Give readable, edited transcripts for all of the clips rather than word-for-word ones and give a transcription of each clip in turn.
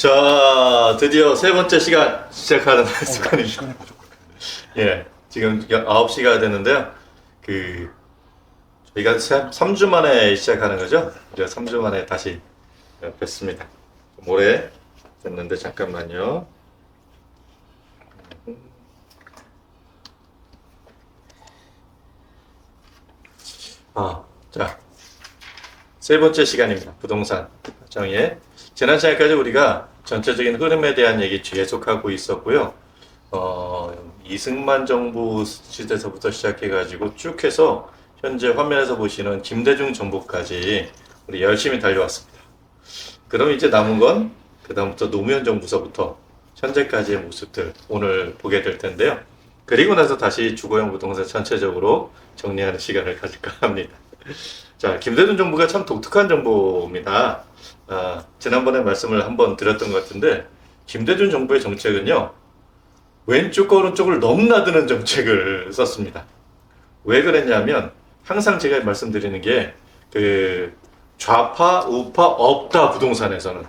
자, 드디어 세 번째 시간 시작하는 시간입니다. 예, 지금 9시가 됐는데요. 저희가 3주 만에 시작하는 거죠? 우리가 3주 만에 다시 뵙습니다. 좀 오래 됐는데, 잠깐만요. 자, 세 번째 시간입니다. 부동산 정의. 지난 시간까지 우리가 전체적인 흐름에 대한 얘기 계속하고 있었고요. 이승만 정부 시대서부터 시작해가지고 쭉 해서 현재 화면에서 보시는 김대중 정부까지 우리 열심히 달려왔습니다. 그럼 이제 남은 건 그다음부터 노무현 정부서부터 현재까지의 모습들 오늘 보게 될 텐데요. 그리고 나서 다시 주거용 부동산 전체적으로 정리하는 시간을 가질까 합니다. 자, 김대중 정부가 참 독특한 정부입니다. 지난번에 말씀을 한번 드렸던 것 같은데, 김대중 정부의 정책은요, 왼쪽과 오른쪽을 넘나드는 정책을 썼습니다. 왜 그랬냐면, 항상 제가 말씀드리는 게, 좌파, 우파 없다, 부동산에서는.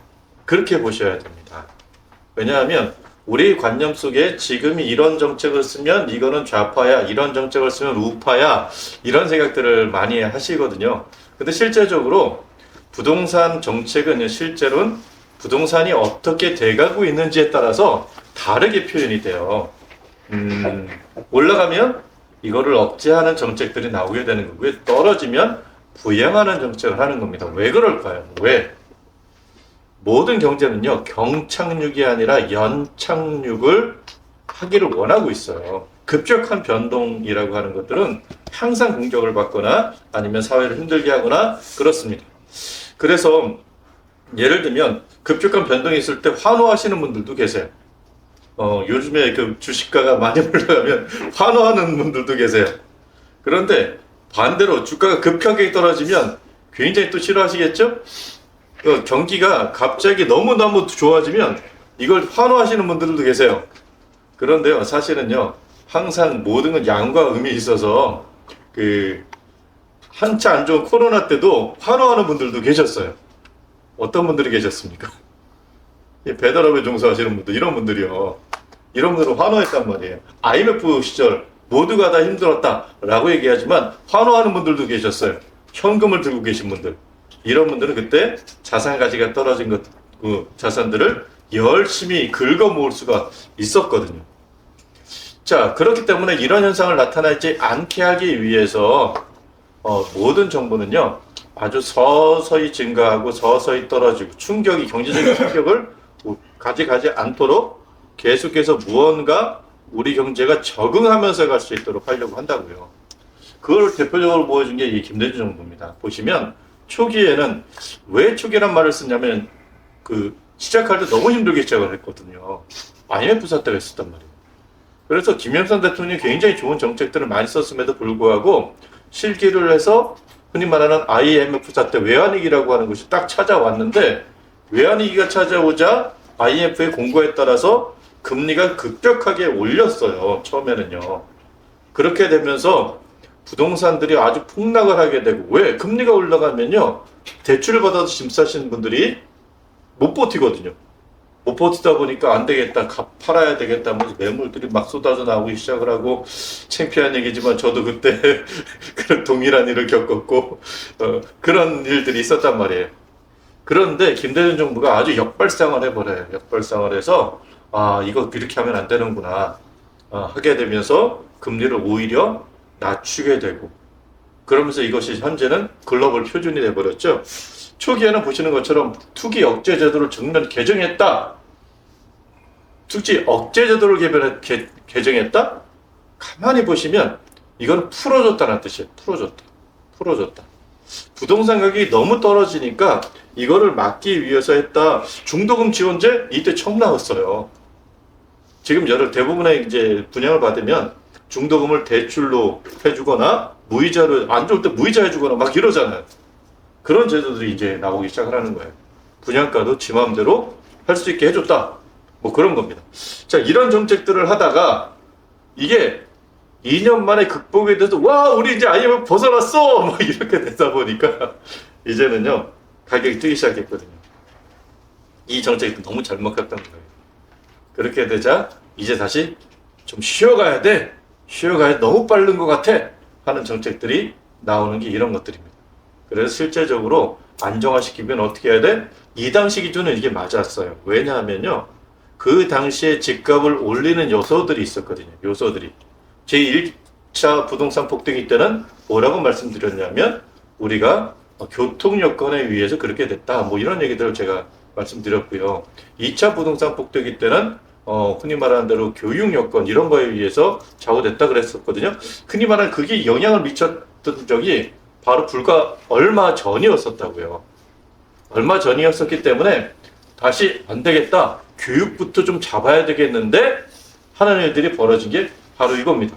그렇게 보셔야 됩니다. 왜냐하면, 우리 관념 속에 지금이 이런 정책을 쓰면 이거는 좌파야, 이런 정책을 쓰면 우파야, 이런 생각들을 많이 하시거든요. 근데 실제적으로 부동산 정책은 실제로는 부동산이 어떻게 돼가고 있는지에 따라서 다르게 표현이 돼요. 올라가면 이거를 억제하는 정책들이 나오게 되는 거고요. 떨어지면 부양하는 정책을 하는 겁니다. 왜 그럴까요? 왜? 모든 경제는요, 경착륙이 아니라 연착륙을 하기를 원하고 있어요. 급격한 변동이라고 하는 것들은 항상 공격을 받거나 아니면 사회를 힘들게 하거나 그렇습니다. 그래서 예를 들면 급격한 변동이 있을 때 환호하시는 분들도 계세요. 요즘에 그 주식가가 많이 올라가면 환호하는 분들도 계세요. 그런데 반대로 주가가 급하게 떨어지면 굉장히 또 싫어하시겠죠? 경기가 갑자기 너무너무 좋아지면 이걸 환호하시는 분들도 계세요. 그런데요, 사실은요, 항상 모든 건 양과 음이 있어서 한차 안 좋은 코로나 때도 환호하는 분들도 계셨어요. 어떤 분들이 계셨습니까? 배달업에 종사하시는 분들, 이런 분들이요. 이런 분들은 환호했단 말이에요. IMF 시절 모두가 다 힘들었다라고 얘기하지만 환호하는 분들도 계셨어요. 현금을 들고 계신 분들. 이런 분들은 그때 자산 가치가 떨어진 자산들을 열심히 긁어 모을 수가 있었거든요. 자, 그렇기 때문에 이런 현상을 나타나지 않게 하기 위해서 모든 정부는요, 아주 서서히 증가하고 서서히 떨어지고 경제적인 충격을 가져가지 않도록 계속해서 무언가 우리 경제가 적응하면서 갈 수 있도록 하려고 한다고요. 그걸 대표적으로 보여준 게 이 김대중 정부입니다. 보시면 초기에는 왜 초기란 말을 쓰냐면 시작할 때 너무 힘들게 시작을 했거든요. IMF 사태가 있었단 말이에요. 그래서 김영삼 대통령이 굉장히 좋은 정책들을 많이 썼음에도 불구하고 실기를 해서 흔히 말하는 IMF 사태 외환위기라고 하는 것이 딱 찾아왔는데, 외환위기가 찾아오자 IMF의 공고에 따라서 금리가 급격하게 올렸어요. 처음에는요. 그렇게 되면서 부동산들이 아주 폭락을 하게 되고, 왜? 금리가 올라가면요, 대출을 받아서 짐 싸시는 분들이 못 버티거든요. 못 버티다 보니까 안 되겠다, 팔아야 되겠다, 뭐 매물들이 막 쏟아져 나오기 시작을 하고, 창피한 얘기지만 저도 그때 그런 동일한 일을 겪었고, 그런 일들이 있었단 말이에요. 그런데 김대중 정부가 아주 역발상을 해버려요. 역발상을 해서, 이거 이렇게 하면 안 되는구나, 하게 되면서 금리를 오히려 낮추게 되고, 그러면서 이것이 현재는 글로벌 표준이 돼버렸죠. 초기에는 보시는 것처럼 투기 억제 제도를 개정했다. 투기 억제 제도를 개정했다? 가만히 보시면 이건 풀어줬다는 뜻이에요. 풀어줬다. 부동산 가격이 너무 떨어지니까 이거를 막기 위해서 했다. 중도금 지원제 이때 처음 나왔어요. 지금 대부분의 이제 분양을 받으면 중도금을 대출로 해주거나 무이자로, 안 좋을 때 무이자 해주거나 막 이러잖아요. 그런 제도들이 이제 나오기 시작을 하는 거예요. 분양가도 지 마음대로 할 수 있게 해줬다. 뭐 그런 겁니다. 자, 이런 정책들을 하다가 이게 2년 만에 극복이 돼서, 와, 우리 이제 IMF 벗어났어! 뭐 이렇게 되다 보니까 이제는요, 가격이 뜨기 시작했거든요. 이 정책이 너무 잘못 갔던 거예요. 그렇게 되자 이제 다시 좀 쉬어가야 돼. 쉬어가야 너무 빠른 것 같아. 하는 정책들이 나오는 게 이런 것들입니다. 그래서 실제적으로 안정화시키면 어떻게 해야 돼? 이 당시 기준은 이게 맞았어요. 왜냐하면요. 그 당시에 집값을 올리는 요소들이 있었거든요. 요소들이. 제1차 부동산 폭등이 때는 뭐라고 말씀드렸냐면 우리가 교통 여건에 의해서 그렇게 됐다. 뭐 이런 얘기들을 제가 말씀드렸고요. 2차 부동산 폭등이 때는 흔히 말하는 대로 교육 여건 이런 거에 의해서 좌우됐다 그랬었거든요. 흔히 말하는 그게 영향을 미쳤던 적이 바로 불과 얼마 전이었었다고요. 얼마 전이었었기 때문에 다시 안 되겠다. 교육부터 좀 잡아야 되겠는데 하는 일들이 벌어진 게 바로 이겁니다.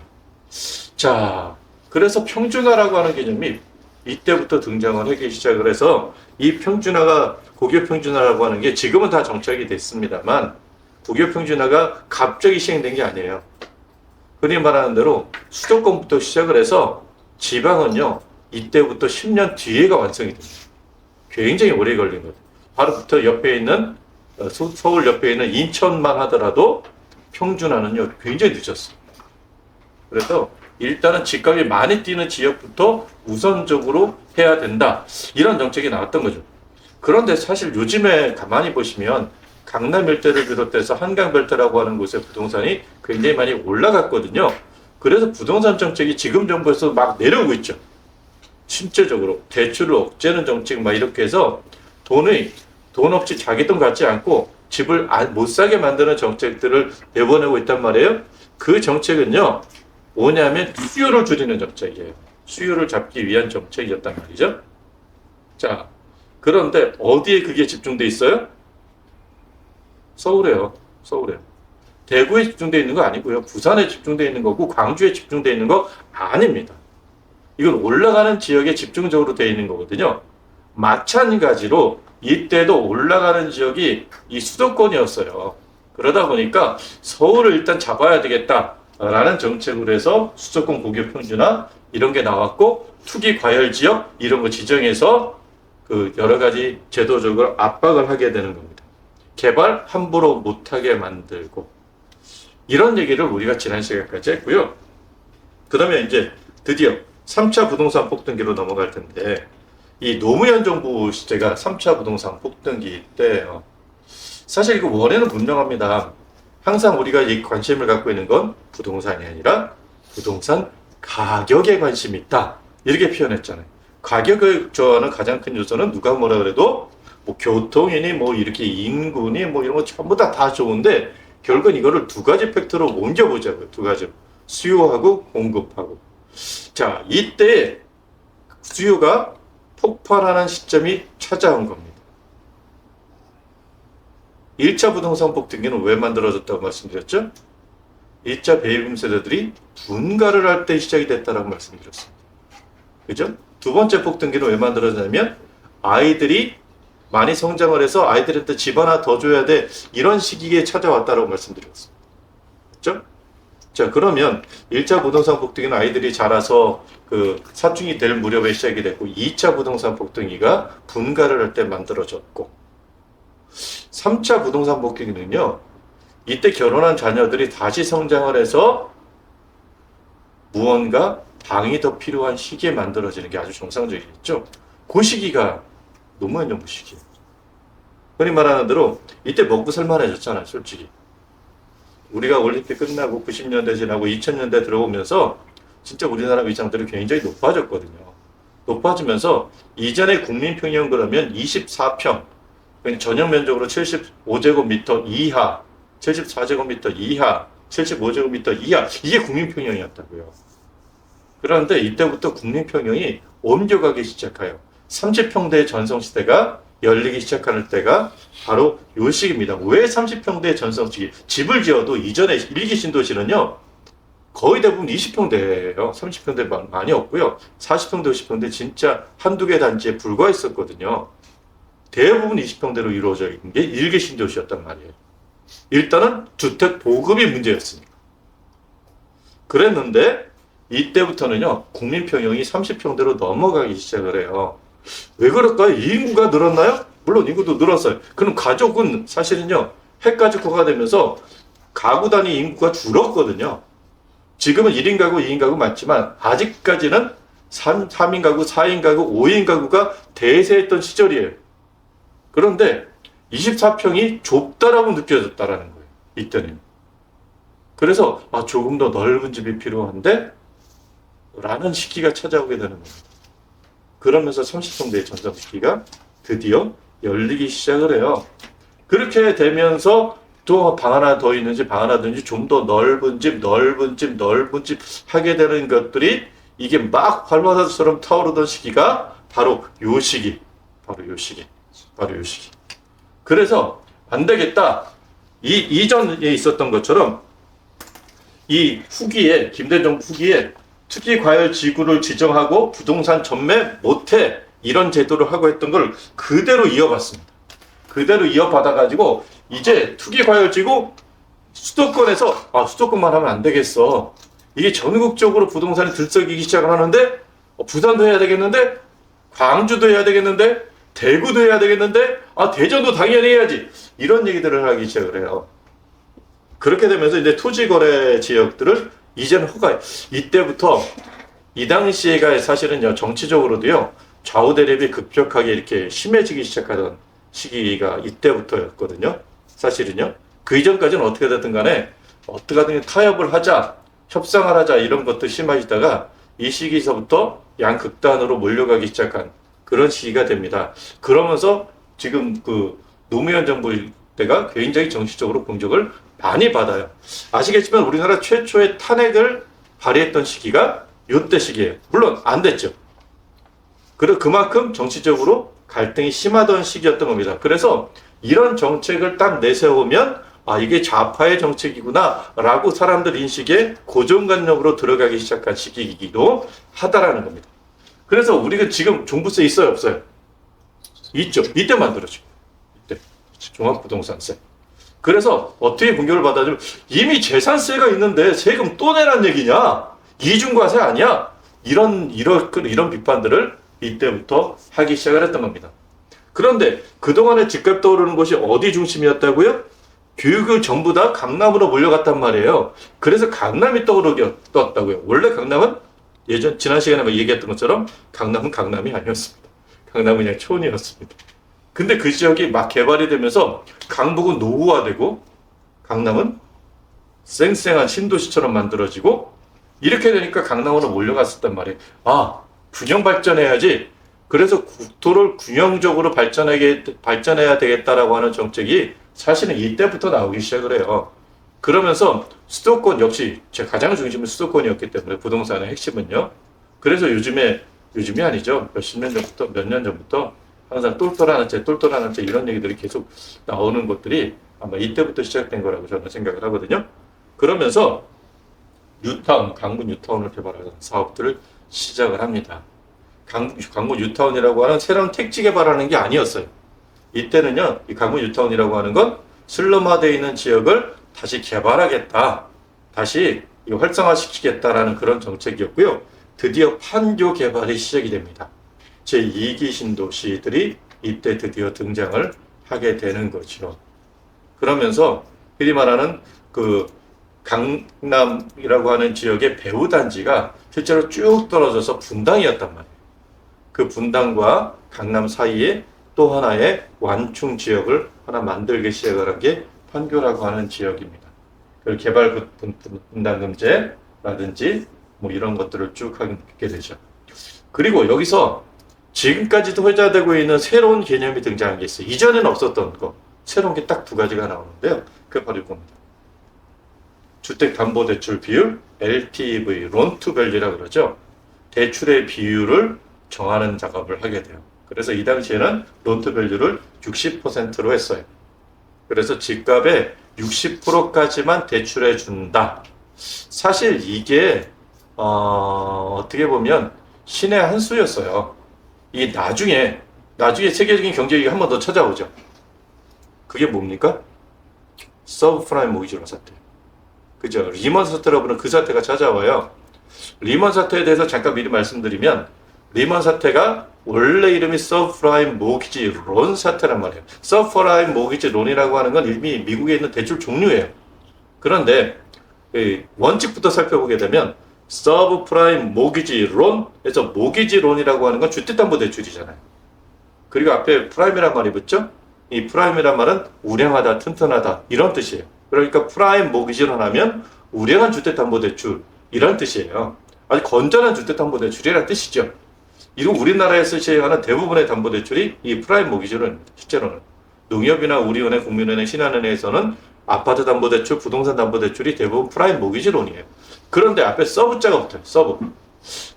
자, 그래서 평준화라고 하는 개념이 이때부터 등장을 하기 시작을 해서 이 평준화가 고교 평준화라고 하는 게 지금은 다 정착이 됐습니다만 고교 평준화가 갑자기 시행된 게 아니에요. 흔히 말하는 대로 수도권부터 시작을 해서 지방은요 이때부터 10년 뒤에가 완성이 됩니다. 굉장히 오래 걸린 거죠. 바로부터 옆에 있는 서울 옆에 있는 인천만 하더라도 평준화는요 굉장히 늦었어요. 그래서 일단은 집값이 많이 뛰는 지역부터 우선적으로 해야 된다. 이런 정책이 나왔던 거죠. 그런데 사실 요즘에 가만히 보시면 강남 일대를 비롯해서 한강 벨트라고 하는 곳의 부동산이 굉장히 많이 올라갔거든요. 그래서 부동산 정책이 지금 정부에서 막 내려오고 있죠. 실제적으로 대출을 억제하는 정책 막 이렇게 해서 돈 없이 자기 돈 갖지 않고 집을 못 사게 만드는 정책들을 내보내고 있단 말이에요. 그 정책은요 뭐냐면 수요를 줄이는 정책이에요. 수요를 잡기 위한 정책이었단 말이죠. 자, 그런데 어디에 그게 집중돼 있어요? 서울에요. 서울에. 대구에 집중돼 있는 거 아니고요. 부산에 집중돼 있는 거고 광주에 집중돼 있는 거 아닙니다. 이건 올라가는 지역에 집중적으로 되어 있는 거거든요. 마찬가지로 이때도 올라가는 지역이 이 수도권이었어요. 그러다 보니까 서울을 일단 잡아야 되겠다라는 정책으로 해서 수도권 고교 평준화 이런 게 나왔고 투기 과열 지역 이런 거 지정해서 그 여러 가지 제도적으로 압박을 하게 되는 겁니다. 개발 함부로 못하게 만들고 이런 얘기를 우리가 지난 시간까지 했고요. 그러면 이제 드디어 3차 부동산 폭등기로 넘어갈 텐데 이 노무현 정부 시대가 3차 부동산 폭등기 때예요. 사실 이거 원인은 분명합니다. 항상 우리가 이 관심을 갖고 있는 건 부동산이 아니라 부동산 가격에 관심이 있다. 이렇게 표현했잖아요. 가격을 저하는 가장 큰 요소는 누가 뭐라 그래도 뭐 교통이니 뭐 이렇게 인구니 뭐 이런 거 전부 다 좋은데 결국은 이거를 두 가지 팩터로 옮겨보자고요. 두 가지로. 수요하고 공급하고. 자, 이때 수요가 폭발하는 시점이 찾아온 겁니다. 1차 부동산 폭등기는 왜 만들어졌다고 말씀드렸죠? 1차 베이비붐 세대들이 분가를 할 때 시작이 됐다라고 말씀드렸습니다. 그죠? 두 번째 폭등기는 왜 만들어졌냐면 아이들이 많이 성장을 해서 아이들한테 집 하나 더 줘야 돼 이런 시기에 찾아왔다라고 말씀드렸습니다. 그렇죠? 자, 그러면 1차 부동산 폭등기는 아이들이 자라서 그 사춘기 될 무렵에 시작이 됐고 2차 부동산 폭등기가 분가를 할 때 만들어졌고 3차 부동산 폭등기는요 이때 결혼한 자녀들이 다시 성장을 해서 무언가 방이 더 필요한 시기에 만들어지는 게 아주 정상적이겠죠. 그 시기가 노무현 정부 시기예요. 흔히 말하는 대로 이때 먹고 살만해졌잖아요. 솔직히 우리가 올림픽 끝나고 90년대 지나고 2000년대 들어오면서 진짜 우리나라 위상들이 굉장히 높아졌거든요. 높아지면서 이전에 국민평형 그러면 24평 전용 면적으로 75제곱미터 이하 74제곱미터 이하 75제곱미터 이하 이게 국민평형이었다고요. 그런데 이때부터 국민평형이 옮겨가기 시작해요. 30평대 전성시대가 열리기 시작하는 때가 바로 요 시기입니다. 왜 30평대 전성시기? 집을 지어도 이전에 1기 신도시는요 거의 대부분 20평대예요. 30평대 많이 없고요. 40평대, 50평대 진짜 한두 개 단지에 불과했었거든요. 대부분 20평대로 이루어져 있는 게 1기 신도시였단 말이에요. 일단은 주택 보급이 문제였으니까. 그랬는데 이때부터는요 국민평형이 30평대로 넘어가기 시작을 해요. 왜 그럴까요? 인구가 늘었나요? 물론 인구도 늘었어요. 그럼 가족은 사실은요, 핵가족화가 되면서 가구 단위 인구가 줄었거든요. 지금은 1인 가구, 2인 가구 많지만 아직까지는 3인 가구, 4인 가구, 5인 가구가 대세했던 시절이에요. 그런데 24평이 좁다라고 느껴졌다라는 거예요. 이때는. 그래서 조금 더 넓은 집이 필요한데 라는 시기가 찾아오게 되는 겁니다. 그러면서 30평대의 전자북기가 드디어 열리기 시작을 해요. 그렇게 되면서 또 방 하나 더 있는지 방 하나 더 있는지 좀 더 넓은 집 하게 되는 것들이 이게 막 활화산처럼 타오르던 시기가 바로 요 시기. 그래서 안 되겠다. 이전에 있었던 것처럼 이 후기에, 김대중 정부 후기에 투기과열지구를 지정하고 부동산 전매 못해 이런 제도를 하고 했던 걸 그대로 이어받습니다. 그대로 이어받아가지고 이제 투기과열지구 수도권에서 수도권만 하면 안 되겠어. 이게 전국적으로 부동산이 들썩이기 시작을 하는데 부산도 해야 되겠는데 광주도 해야 되겠는데 대구도 해야 되겠는데 대전도 당연히 해야지. 이런 얘기들을 하기 시작을 해요. 그렇게 되면서 이제 토지거래 지역들을 이제는 허가해. 이때부터 이 당시에가 사실은요, 정치적으로도요, 좌우 대립이 급격하게 이렇게 심해지기 시작하던 시기가 이때부터였거든요. 사실은요. 그 이전까지는 어떻게 됐든 간에 어떻게든 타협을 하자, 협상을 하자 이런 것도 심해지다가 이 시기서부터 양극단으로 몰려가기 시작한 그런 시기가 됩니다. 그러면서 지금 그 노무현 정부 때가 굉장히 정치적으로 공격을 많이 받아요. 아시겠지만 우리나라 최초의 탄핵을 발의했던 시기가 요때 시기예요. 물론 안 됐죠. 그리고 그만큼 정치적으로 갈등이 심하던 시기였던 겁니다. 그래서 이런 정책을 딱 내세우면 이게 좌파의 정책이구나 라고 사람들 인식에 고정관념으로 들어가기 시작한 시기이기도 하다라는 겁니다. 그래서 우리가 지금 종부세 있어요, 없어요? 있죠. 이때 만들어지고. 이때 종합부동산세. 그래서 어떻게 공격을 받아주면 이미 재산세가 있는데 세금 또 내란 얘기냐? 이중과세 아니야? 이런 비판들을 이때부터 하기 시작을 했던 겁니다. 그런데 그동안에 집값 떠오르는 곳이 어디 중심이었다고요? 교육을 전부 다 강남으로 몰려갔단 말이에요. 그래서 강남이 떴다고요. 원래 강남은 지난 시간에 얘기했던 것처럼 강남은 강남이 아니었습니다. 강남은 그냥 촌이었습니다. 근데 그 지역이 막 개발이 되면서 강북은 노후화되고 강남은 쌩쌩한 신도시처럼 만들어지고 이렇게 되니까 강남으로 몰려갔었단 말이에요. 균형 발전해야지. 그래서 국토를 균형적으로 발전해야 되겠다라고 하는 정책이 사실은 이때부터 나오기 시작을 해요. 그러면서 수도권 역시 제 가장 중심은 수도권이었기 때문에 부동산의 핵심은요. 그래서 요즘이 아니죠. 몇 년 전부터 항상 똘똘한 한 채 이런 얘기들이 계속 나오는 것들이 아마 이때부터 시작된 거라고 저는 생각을 하거든요. 그러면서 강북 뉴타운을 개발하는 사업들을 시작을 합니다. 강북 뉴타운이라고 하는 새로운 택지 개발하는 게 아니었어요. 이때는요, 이 강북 뉴타운이라고 하는 건 슬럼화되어 있는 지역을 다시 개발하겠다, 다시 활성화시키겠다라는 그런 정책이었고요. 드디어 판교 개발이 시작이 됩니다. 제2기 신도시들이 이때 드디어 등장을 하게 되는 거죠. 그러면서 흔히 말하는 그 강남이라고 하는 지역의 배후단지가 실제로 쭉 떨어져서 분당이었단 말이에요. 그 분당과 강남 사이에 또 하나의 완충 지역을 하나 만들기 시작을 한 게 판교라고 하는 지역입니다. 그 개발 분담금제라든지 이런 것들을 쭉 하게 되죠. 그리고 여기서 지금까지도 회자되고 있는 새로운 개념이 등장한 게 있어요. 이전에는 없었던 거. 새로운 게 딱 두 가지가 나오는데요. 그게 바로 이겁니다. 주택담보대출 비율, LTV, 론투밸류라고 그러죠. 대출의 비율을 정하는 작업을 하게 돼요. 그래서 이 당시에는 론투밸류를 60%로 했어요. 그래서 집값의 60%까지만 대출해 준다. 사실 이게 어떻게 보면 신의 한 수였어요. 이 나중에 세계적인 경제위기가 한 번 더 찾아오죠. 그게 뭡니까? 서브프라임 모기지론 사태. 그죠? 리먼 사태라고 부르는 그 사태가 찾아와요. 리먼 사태에 대해서 잠깐 미리 말씀드리면 리먼 사태가 원래 이름이 서브프라임 모기지 론 사태란 말이에요. 서브프라임 모기지 론이라고 하는 건 이미 미국에 있는 대출 종류예요. 그런데 원칙부터 살펴보게 되면 서브프라임 모기지 론에서 모기지 론이라고 하는 건 주택담보대출이잖아요. 그리고 앞에 프라임이란 말이 붙죠? 이 프라임이란 말은 우량하다, 튼튼하다 이런 뜻이에요. 그러니까 프라임 모기지론 하면 우량한 주택담보대출 이런 뜻이에요. 아주 건전한 주택담보대출이라는 뜻이죠. 이런 우리나라에서 시행하는 대부분의 담보대출이 이 프라임 모기지론입니다. 실제로는 농협이나 우리은행, 국민은행, 신한은행에서는 아파트 담보대출, 부동산 담보대출이 대부분 프라임 모기지론이에요. 그런데 앞에 서브자가 붙어요.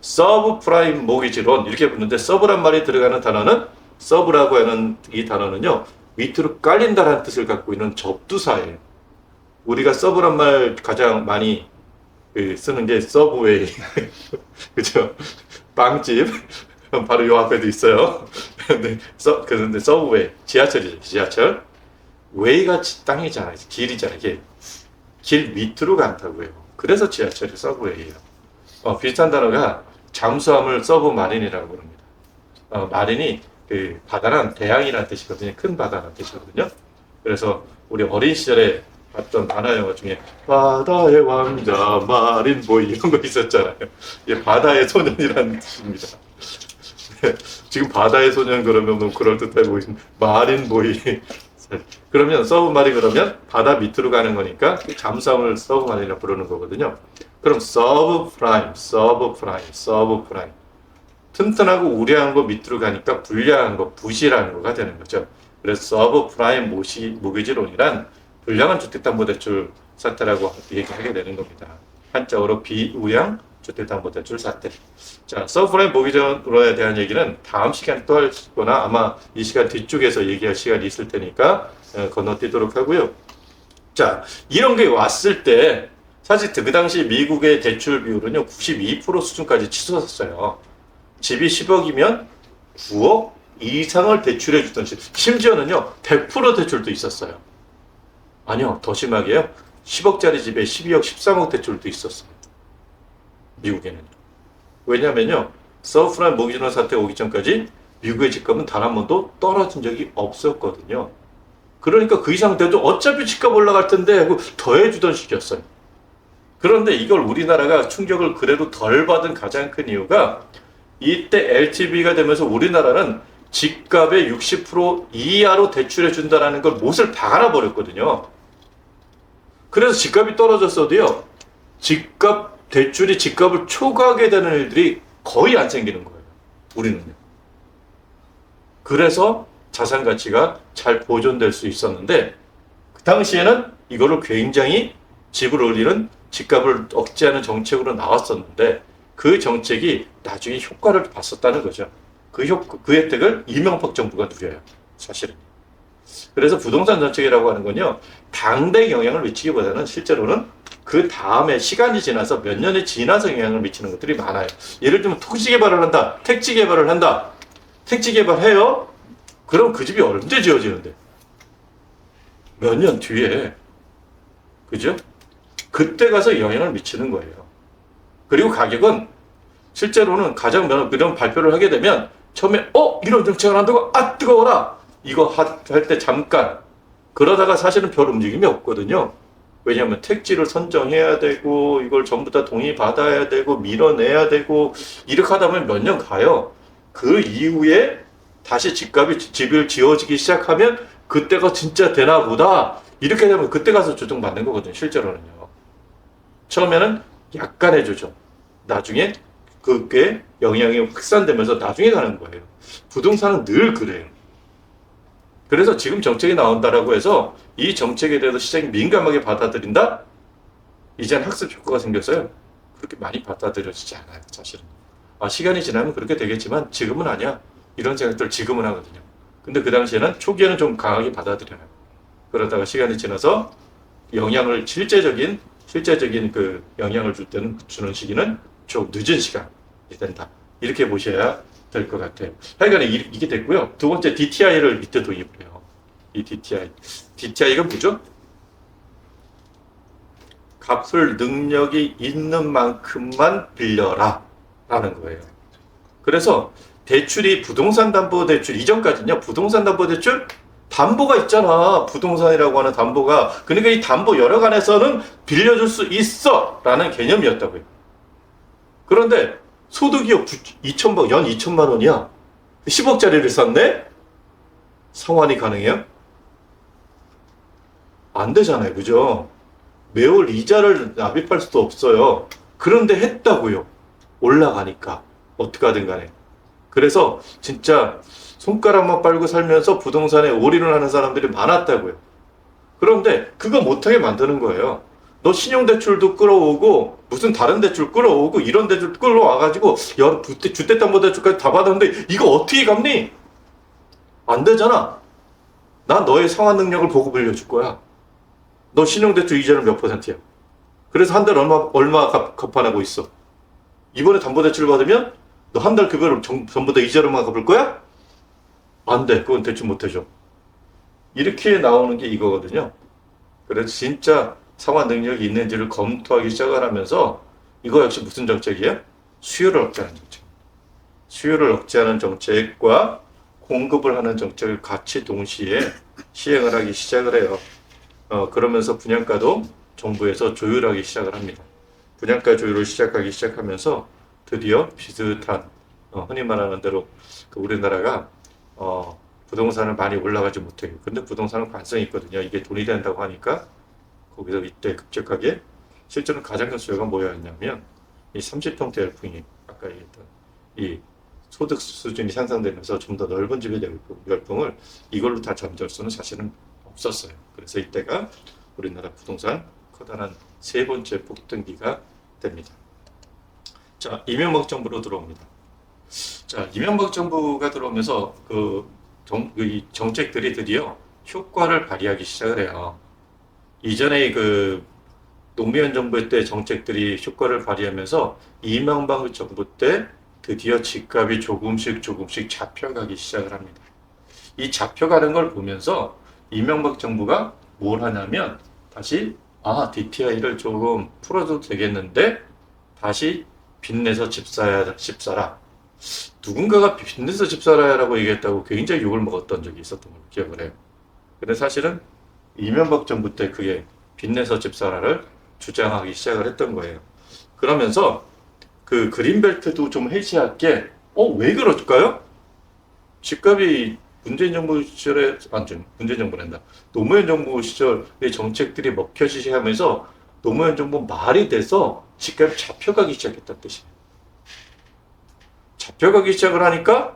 서브 프라임 모기지론 이렇게 붙는데 서브란 말이 들어가는 단어는 서브라고 하는 이 단어는요. 밑으로 깔린다라는 뜻을 갖고 있는 접두사예요. 우리가 서브란 말 가장 많이 쓰는 게 서브웨이. 그죠? 빵집. 바로 요 앞에도 있어요. 그런데 서브웨이. 지하철이죠. 지하철. 웨이가 땅이잖아요. 길이잖아요. 길 밑으로 간다고요. 그래서 지하철이 서브웨이예요. 비슷한 단어가 잠수함을 서브마린이라고 부릅니다. 마린이 바다란 대양이라는 뜻이거든요. 큰 바다라는 뜻이거든요. 그래서 우리 어린 시절에 봤던 만화 영화 중에 바다의 왕자 마린보이 이런 거 있었잖아요. 이게 바다의 소년이라는 뜻입니다. 지금 바다의 소년 그러면 너무 그럴듯해 보이는 마린보이. 그러면 서브마린 그러면 바다 밑으로 가는 거니까 잠수함을 서브마린이라고 부르는 거거든요. 그럼 서브프라임. 튼튼하고 우량한 거 밑으로 가니까 불량한 거, 부실한 거가 되는 거죠. 그래서 서브프라임 모기지론이란 불량한 주택담보대출 사태라고 얘기하게 되는 겁니다. 한자어로 비우량 주택담보대출 사태. 자, 서브프라임 모기지론에 대한 얘기는 다음 시간에 또 할 거나 아마 이 시간 뒤쪽에서 얘기할 시간이 있을 테니까 건너뛰도록 하고요. 자, 이런 게 왔을 때 사실 그 당시 미국의 대출 비율은요 92% 수준까지 치솟았어요. 집이 10억이면 9억 이상을 대출해 주던 심지어는요 100% 대출도 있었어요. 아니요, 더 심하게요. 10억짜리 집에 12억, 13억 대출도 있었어요. 미국에는. 왜냐면요, 서브프라임 모기지론 사태 오기 전까지 미국의 집값은 단 한 번도 떨어진 적이 없었거든요. 그러니까 그 이상 돼도 어차피 집값 올라갈 텐데 하고 더해주던 시기였어요. 그런데 이걸 우리나라가 충격을 그래도 덜 받은 가장 큰 이유가 이때 LTV가 되면서 우리나라는 집값의 60% 이하로 대출해 준다는 걸 못을 박아놔 버렸거든요. 그래서 집값이 떨어졌어도요, 대출이 집값을 초과하게 되는 일들이 거의 안 생기는 거예요. 우리는요. 그래서 자산 가치가 잘 보존될 수 있었는데, 그 당시에는 이거를 굉장히 집을 올리는 집값을 억제하는 정책으로 나왔었는데, 그 정책이 나중에 효과를 봤었다는 거죠. 그 혜택을 이명박 정부가 누려요. 사실은. 그래서 부동산 정책이라고 하는 건요, 당대 영향을 미치기보다는 실제로는 그 다음에 시간이 지나서 몇 년이 지나서 영향을 미치는 것들이 많아요. 예를 들면 토지 개발을 한다. 택지 개발을 한다. 택지 개발해요? 그럼 그 집이 언제 지어지는데? 몇 년 뒤에. 그죠? 그때 가서 영향을 미치는 거예요. 그리고 가격은 실제로는 가장 이런 발표를 하게 되면 처음에 이런 정책을 한다고 뜨거워라 이거 할 때 잠깐 그러다가 사실은 별 움직임이 없거든요. 왜냐하면 택지를 선정해야 되고 이걸 전부 다 동의 받아야 되고 밀어내야 되고 이렇게 하다 보면 몇 년 가요. 그 이후에 다시 집을 지어지기 시작하면 그때가 진짜 되나 보다 이렇게 되면 그때 가서 조정받는 거거든요. 실제로는요. 처음에는 약간의 조정, 나중에 그게 영향이 확산되면서 나중에 가는 거예요. 부동산은 늘 그래요. 그래서 지금 정책이 나온다라고 해서 이 정책에 대해서 시장이 민감하게 받아들인다? 이제는 학습 효과가 생겼어요. 그렇게 많이 받아들여지지 않아요, 사실은. 시간이 지나면 그렇게 되겠지만 지금은 아니야. 이런 생각들 지금은 하거든요. 근데 그 당시에는 초기에는 좀 강하게 받아들여요. 그러다가 시간이 지나서 영향을 실제적인 그 영향을 주는 시기는 좀 늦은 시간이 된다. 이렇게 보셔야 될 것 같아요. 하여간 이게 됐고요. 두 번째 DTI를 이때 도입을 해요. 이 DTI가 뭐죠? 갚을 능력이 있는 만큼만 빌려라 라는 거예요. 그래서 대출이 부동산 담보 대출 이전까지는요. 부동산 담보 대출 담보가 있잖아. 부동산이라고 하는 담보가. 그러니까 이 담보 여러 간에서는 빌려줄 수 있어 라는 개념이었다고요. 그런데 소득이 2천만, 연 2천만 원이야. 10억짜리를 샀네? 상환이 가능해요? 안 되잖아요. 그죠? 매월 이자를 납입할 수도 없어요. 그런데 했다고요. 올라가니까. 어떻게 하든 간에. 그래서 진짜 손가락만 빨고 살면서 부동산에 올인을 하는 사람들이 많았다고요. 그런데 그거 못하게 만드는 거예요. 너 신용대출도 끌어오고 무슨 다른 대출 끌어오고 이런 대출 끌어와가지고 여러 주택담보대출까지 다 받았는데 이거 어떻게 갚니? 안 되잖아. 난 너의 상환 능력을 보고 빌려줄 거야. 너 신용대출 이자는 몇 %야? 그래서 한 달 얼마 갚아내고 있어? 이번에 담보대출 받으면 너 한 달 급여를 전부 다 이자로만 갚을 거야? 안 돼. 그건 대출 못 해줘. 이렇게 나오는 게 이거거든요. 그래서 진짜 상환 능력이 있는지를 검토하기 시작을 하면서 이거 역시 무슨 정책이에요? 수요를 억제하는 정책. 수요를 억제하는 정책과 공급을 하는 정책을 같이 동시에 시행을 하기 시작을 해요. 그러면서 분양가도 정부에서 조율하기 시작을 합니다. 분양가 조율을 시작하면서 드디어 비슷한 흔히 말하는 대로 우리나라가 부동산을 많이 올라가지 못해요. 근데 부동산은 관성이 있거든요. 이게 돈이 된다고 하니까 거기서 이때 급격하게 실제로 가장 큰 수요가 뭐였냐면 이 30평대 열풍이 아까 얘기했던 이 소득 수준이 상승되면서 좀 더 넓은 집의 열풍을 이걸로 다 잠재울 수는 사실은 없었어요. 그래서 이때가 우리나라 부동산 커다란 세 번째 폭등기가 됩니다. 자, 이명박 정부로 들어옵니다. 자, 이명박 정부가 들어오면서 이 정책들이 드디어 효과를 발휘하기 시작을 해요. 이전에 노무현 정부 때 정책들이 효과를 발휘하면서 이명박 정부 때 드디어 집값이 조금씩 잡혀가기 시작을 합니다. 이 잡혀가는 걸 보면서 이명박 정부가 뭘 하냐면 다시 DTI를 조금 풀어도 되겠는데 다시 빚내서 집 사라. 누군가가 빚내서 집 사라라고 얘기했다고 굉장히 욕을 먹었던 적이 있었던 걸 기억을 해요. 근데 사실은 이명박 정부 때 그게 빚내서 집 사라를 주장하기 시작을 했던 거예요. 그러면서 그 그린벨트도 좀 해지할게. 왜 그럴까요? 집값이 문재인 정부 시절에, 문재인 정부란다. 노무현 정부 시절의 정책들이 먹혀지시 하면서 노무현 정부 말이 돼서 집값이 잡혀가기 시작했다는 뜻이에요. 잡혀가기 시작을 하니까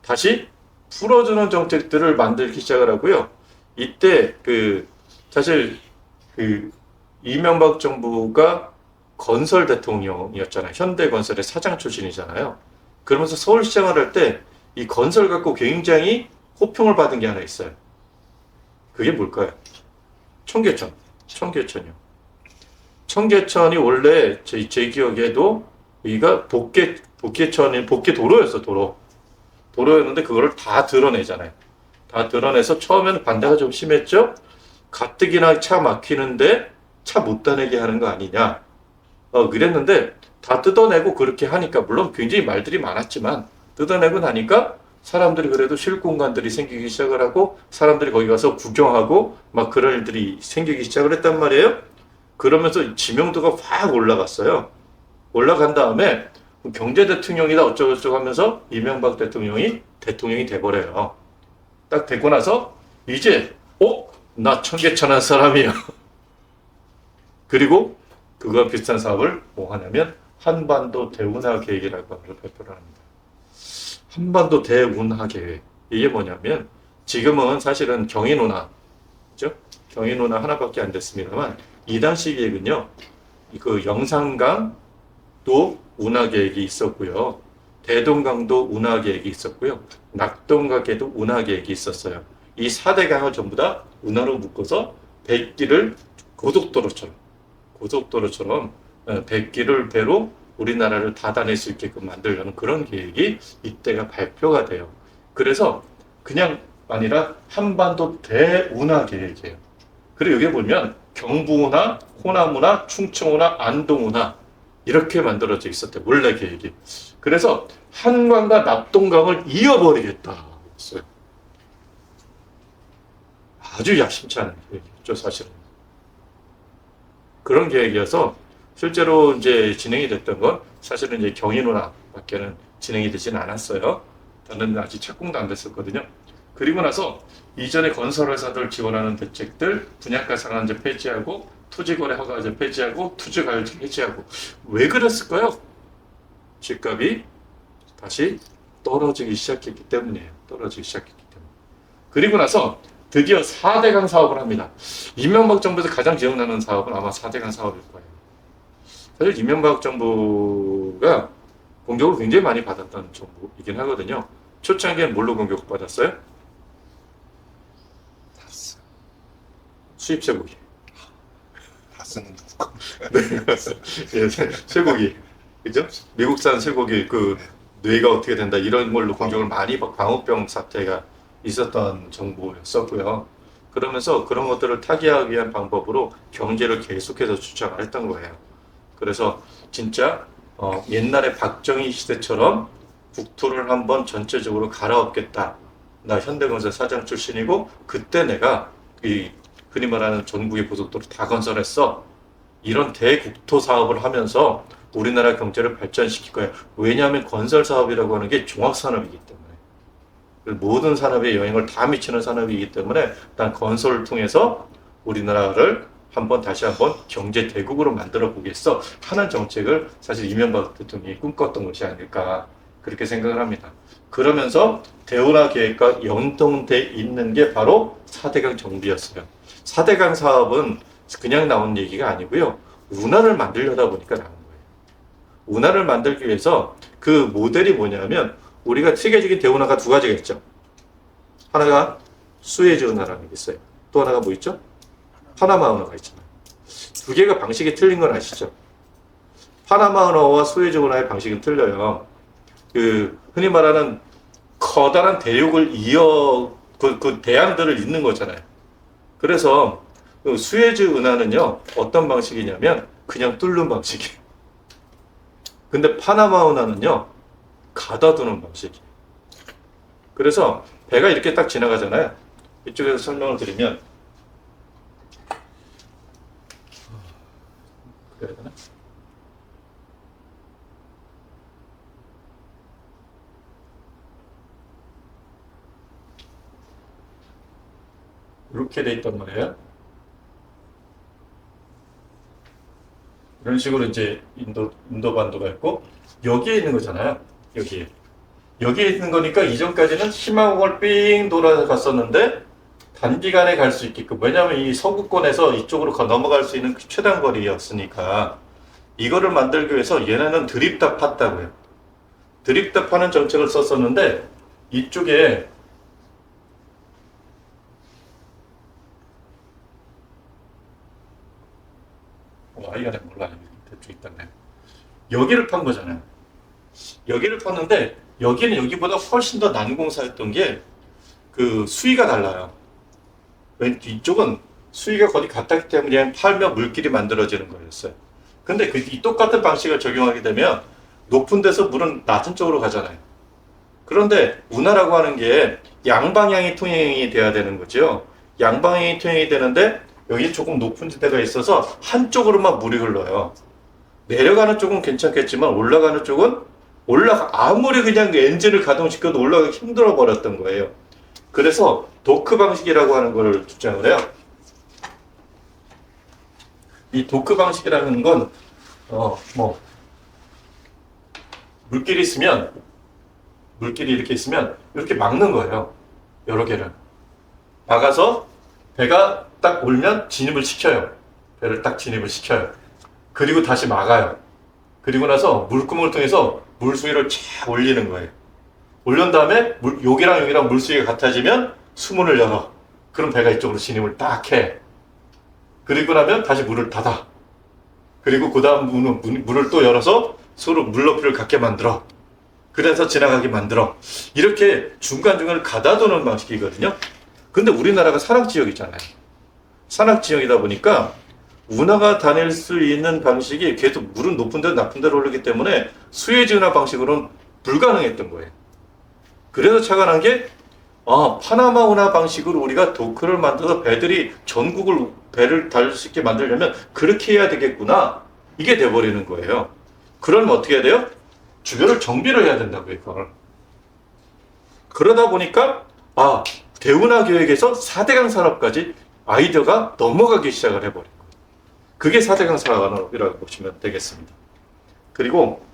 다시 풀어주는 정책들을 만들기 시작을 하고요. 이때 사실 이명박 정부가 건설 대통령이었잖아요. 현대건설의 사장 출신이잖아요. 그러면서 서울시장을 할 때 이 건설 갖고 굉장히 호평을 받은 게 하나 있어요. 그게 뭘까요? 청계천이요. 청계천이 원래 제 기억에도 여기가 복개 도로였어, 도로였는데 그거를 다 드러내잖아요. 다 드러내서 처음에는 반대가 좀 심했죠? 가뜩이나 차 막히는데 차 못 다니게 하는 거 아니냐. 그랬는데 다 뜯어내고 그렇게 하니까 물론 굉장히 말들이 많았지만 뜯어내고 나니까 사람들이 그래도 쉴 공간들이 생기기 시작을 하고 사람들이 거기 가서 구경하고 막 그런 일들이 생기기 시작을 했단 말이에요. 그러면서 지명도가 확 올라갔어요. 올라간 다음에 경제 대통령이다 어쩌고저쩌고 하면서 이명박 대통령이 돼버려요. 딱 되고 나서 이제 나 청계천한 사람이야. 그리고 그거와 비슷한 사업을 뭐 하냐면 한반도 대운하 계획이라고 하는 걸 발표를 합니다. 한반도 대운하 계획. 이게 뭐냐면 지금은 사실은 경인운하, 그죠? 경인운하 하나밖에 안 됐습니다만 이 당시 계획은요. 그 영산강도 운하 계획이 있었고요. 대동강도 운하 계획이 있었고요. 낙동강에도 운하 계획이 있었어요. 이 4대 강을 전부 다 운하로 묶어서 100기를 고속도로처럼 100기를 배로 우리나라를 다 다닐 수 있게끔 만들려는 그런 계획이 이때가 발표가 돼요. 그래서 그냥 아니라 한반도 대운하 계획이에요. 그리고 여기 보면 경부운하, 호남운하, 충청운하, 안동운하 이렇게 만들어져 있었대요. 원래 계획이. 그래서 한강과 낙동강을 이어버리겠다 했어요. 아주 야심찬 계획이었죠, 사실은. 그런 계획이어서 실제로 이제 진행이 됐던 건 사실은 이제 경인운하밖에는 진행이 되진 않았어요. 저는 아직 착공도 안 됐었거든요. 그리고 나서 이전에 건설회사들 지원하는 대책들, 분양가 상한제 폐지하고, 토지거래 허가제 폐지하고, 투자가율제 폐지하고. 왜 그랬을까요? 집값이 다시 떨어지기 시작했기 때문이에요. 떨어지기 시작했기 때문에. 그리고 나서 드디어 4대강 사업을 합니다. 이명박 정부에서 가장 기억나는 사업은 아마 4대강 사업일 거예요. 사실 이명박 정부가 공격을 굉장히 많이 받았던 정부이긴 하거든요. 초창기엔 뭘로 공격을 받았어요? 수입 쇠고기. 다스는 누구? 네, 예, 쇠고기. 그죠? 미국산 쇠고기 그 뇌가 어떻게 된다 이런 걸로 공격을 많이 광우병 사태가 있었던 정부였었고요. 그러면서 그런 것들을 타개하기 위한 방법으로 경제를 계속해서 주장을 했던 거예요. 그래서 진짜 옛날에 박정희 시대처럼 국토를 한번 전체적으로 갈아엎겠다. 나 현대건설 사장 출신이고 그때 내가 이 흔히 말하는 전국의 고속도로 다 건설했어. 이런 대국토 사업을 하면서 우리나라 경제를 발전시킬 거예요. 왜냐하면 건설 사업이라고 하는 게 종합산업이기 때문에. 모든 산업에 영향을 다 미치는 산업이기 때문에 난 건설을 통해서 우리나라를 다시 한번 경제 대국으로 만들어 보겠어 하는 정책을 사실 이명박 대통령이 꿈꿨던 것이 아닐까 그렇게 생각을 합니다. 그러면서 대운하 계획과 연동돼 있는 게 바로 4대강 정비였어요. 4대강 사업은 그냥 나온 얘기가 아니고요. 운하를 만들려다 보니까 나온 거예요. 운하를 만들기 위해서 그 모델이 뭐냐면 우리가 세계적인 대운하가 두 가지가 있죠. 하나가 수에즈 운하라는 게 있어요. 또 하나가 뭐 있죠? 파나마 운하가 있잖아요. 두 개가 방식이 틀린 건 아시죠? 파나마 운하와 수에즈 운하의 방식은 틀려요. 그 흔히 말하는 커다란 대륙을 그 대양들을 잇는 거잖아요. 그래서 그 수에즈 운하는요 어떤 방식이냐면 그냥 뚫는 방식이에요. 근데 파나마 운하는요 가다두는 방식이에요. 그래서 배가 이렇게 딱 지나가잖아요. 이쪽에서 설명을 드리면 그래야 되나? 이렇게 돼 있단 말이에요. 이런 식으로 이제 인도반도가 있고 여기에 있는 거잖아요. 여기에 있는 거니까 이전까지는 희망을 삥 돌아갔었는데 단기간에 갈 수 있게끔 왜냐하면 이 서구권에서 이쪽으로 넘어갈 수 있는 최단 거리였으니까 이거를 만들기 위해서 얘네는 드립답 팠다고요. 드립답하는 정책을 썼었는데 이쪽에 아이가 몰라요. 대충 있다네. 여기를 판 거잖아요. 여기를 팠는데 여기는 여기보다 훨씬 더 난공사였던 게 그 수위가 달라요. 이쪽은 수위가 거의 같았기 때문에 팔면 물길이 만들어지는 거였어요. 근데 이 똑같은 방식을 적용하게 되면 높은 데서 물은 낮은 쪽으로 가잖아요. 그런데 운하라고 하는 게 양방향이 통행이 돼야 되는 거죠. 양방향이 통행이 되는데 여기 조금 높은 데가 있어서 한쪽으로만 물이 흘러요. 내려가는 쪽은 괜찮겠지만 올라가는 쪽은 아무리 그냥 엔진을 가동시켜도 올라가기 힘들어 버렸던 거예요. 그래서 도크 방식이라고 하는 걸 주장을 해요. 이 도크 방식이라는 건 물길이 이렇게 있으면 이렇게 막는 거예요. 여러 개를 막아서 배가 딱 올면 진입을 시켜요. 배를 딱 진입을 시켜요. 그리고 다시 막아요. 그리고 나서 물구멍을 통해서 물수위를 쫙 올리는 거예요. 올린 다음에 여기랑 물수위가 같아지면 수문을 열어. 그럼 배가 이쪽으로 진입을 딱 해. 그리고 나면 다시 문을 닫아. 그리고 그 다음 문을 또 열어서 서로 물높이를 갖게 만들어. 그래서 지나가게 만들어. 이렇게 중간중간을 가다두는 방식이거든요. 근데 우리나라가 산악지역이잖아요. 산악지역이다 보니까 운하가 다닐 수 있는 방식이 계속 물은 높은 데로 나쁜 데로 흐르기 때문에 수에즈 운하 방식으로는 불가능했던 거예요. 그래서 착안한 게 파나마 운하 방식으로 우리가 도크를 만들어서 배들이 전국을 배를 달릴 수 있게 만들려면 그렇게 해야 되겠구나. 이게 돼버리는 거예요. 그러면 어떻게 해야 돼요? 주변을 정비를 해야 된다고요, 이걸. 그러다 보니까 대운하 계획에서 4대강 산업까지 아이디어가 넘어가기 시작을 해버린 거예요. 그게 4대강 산업이라고 보시면 되겠습니다. 그리고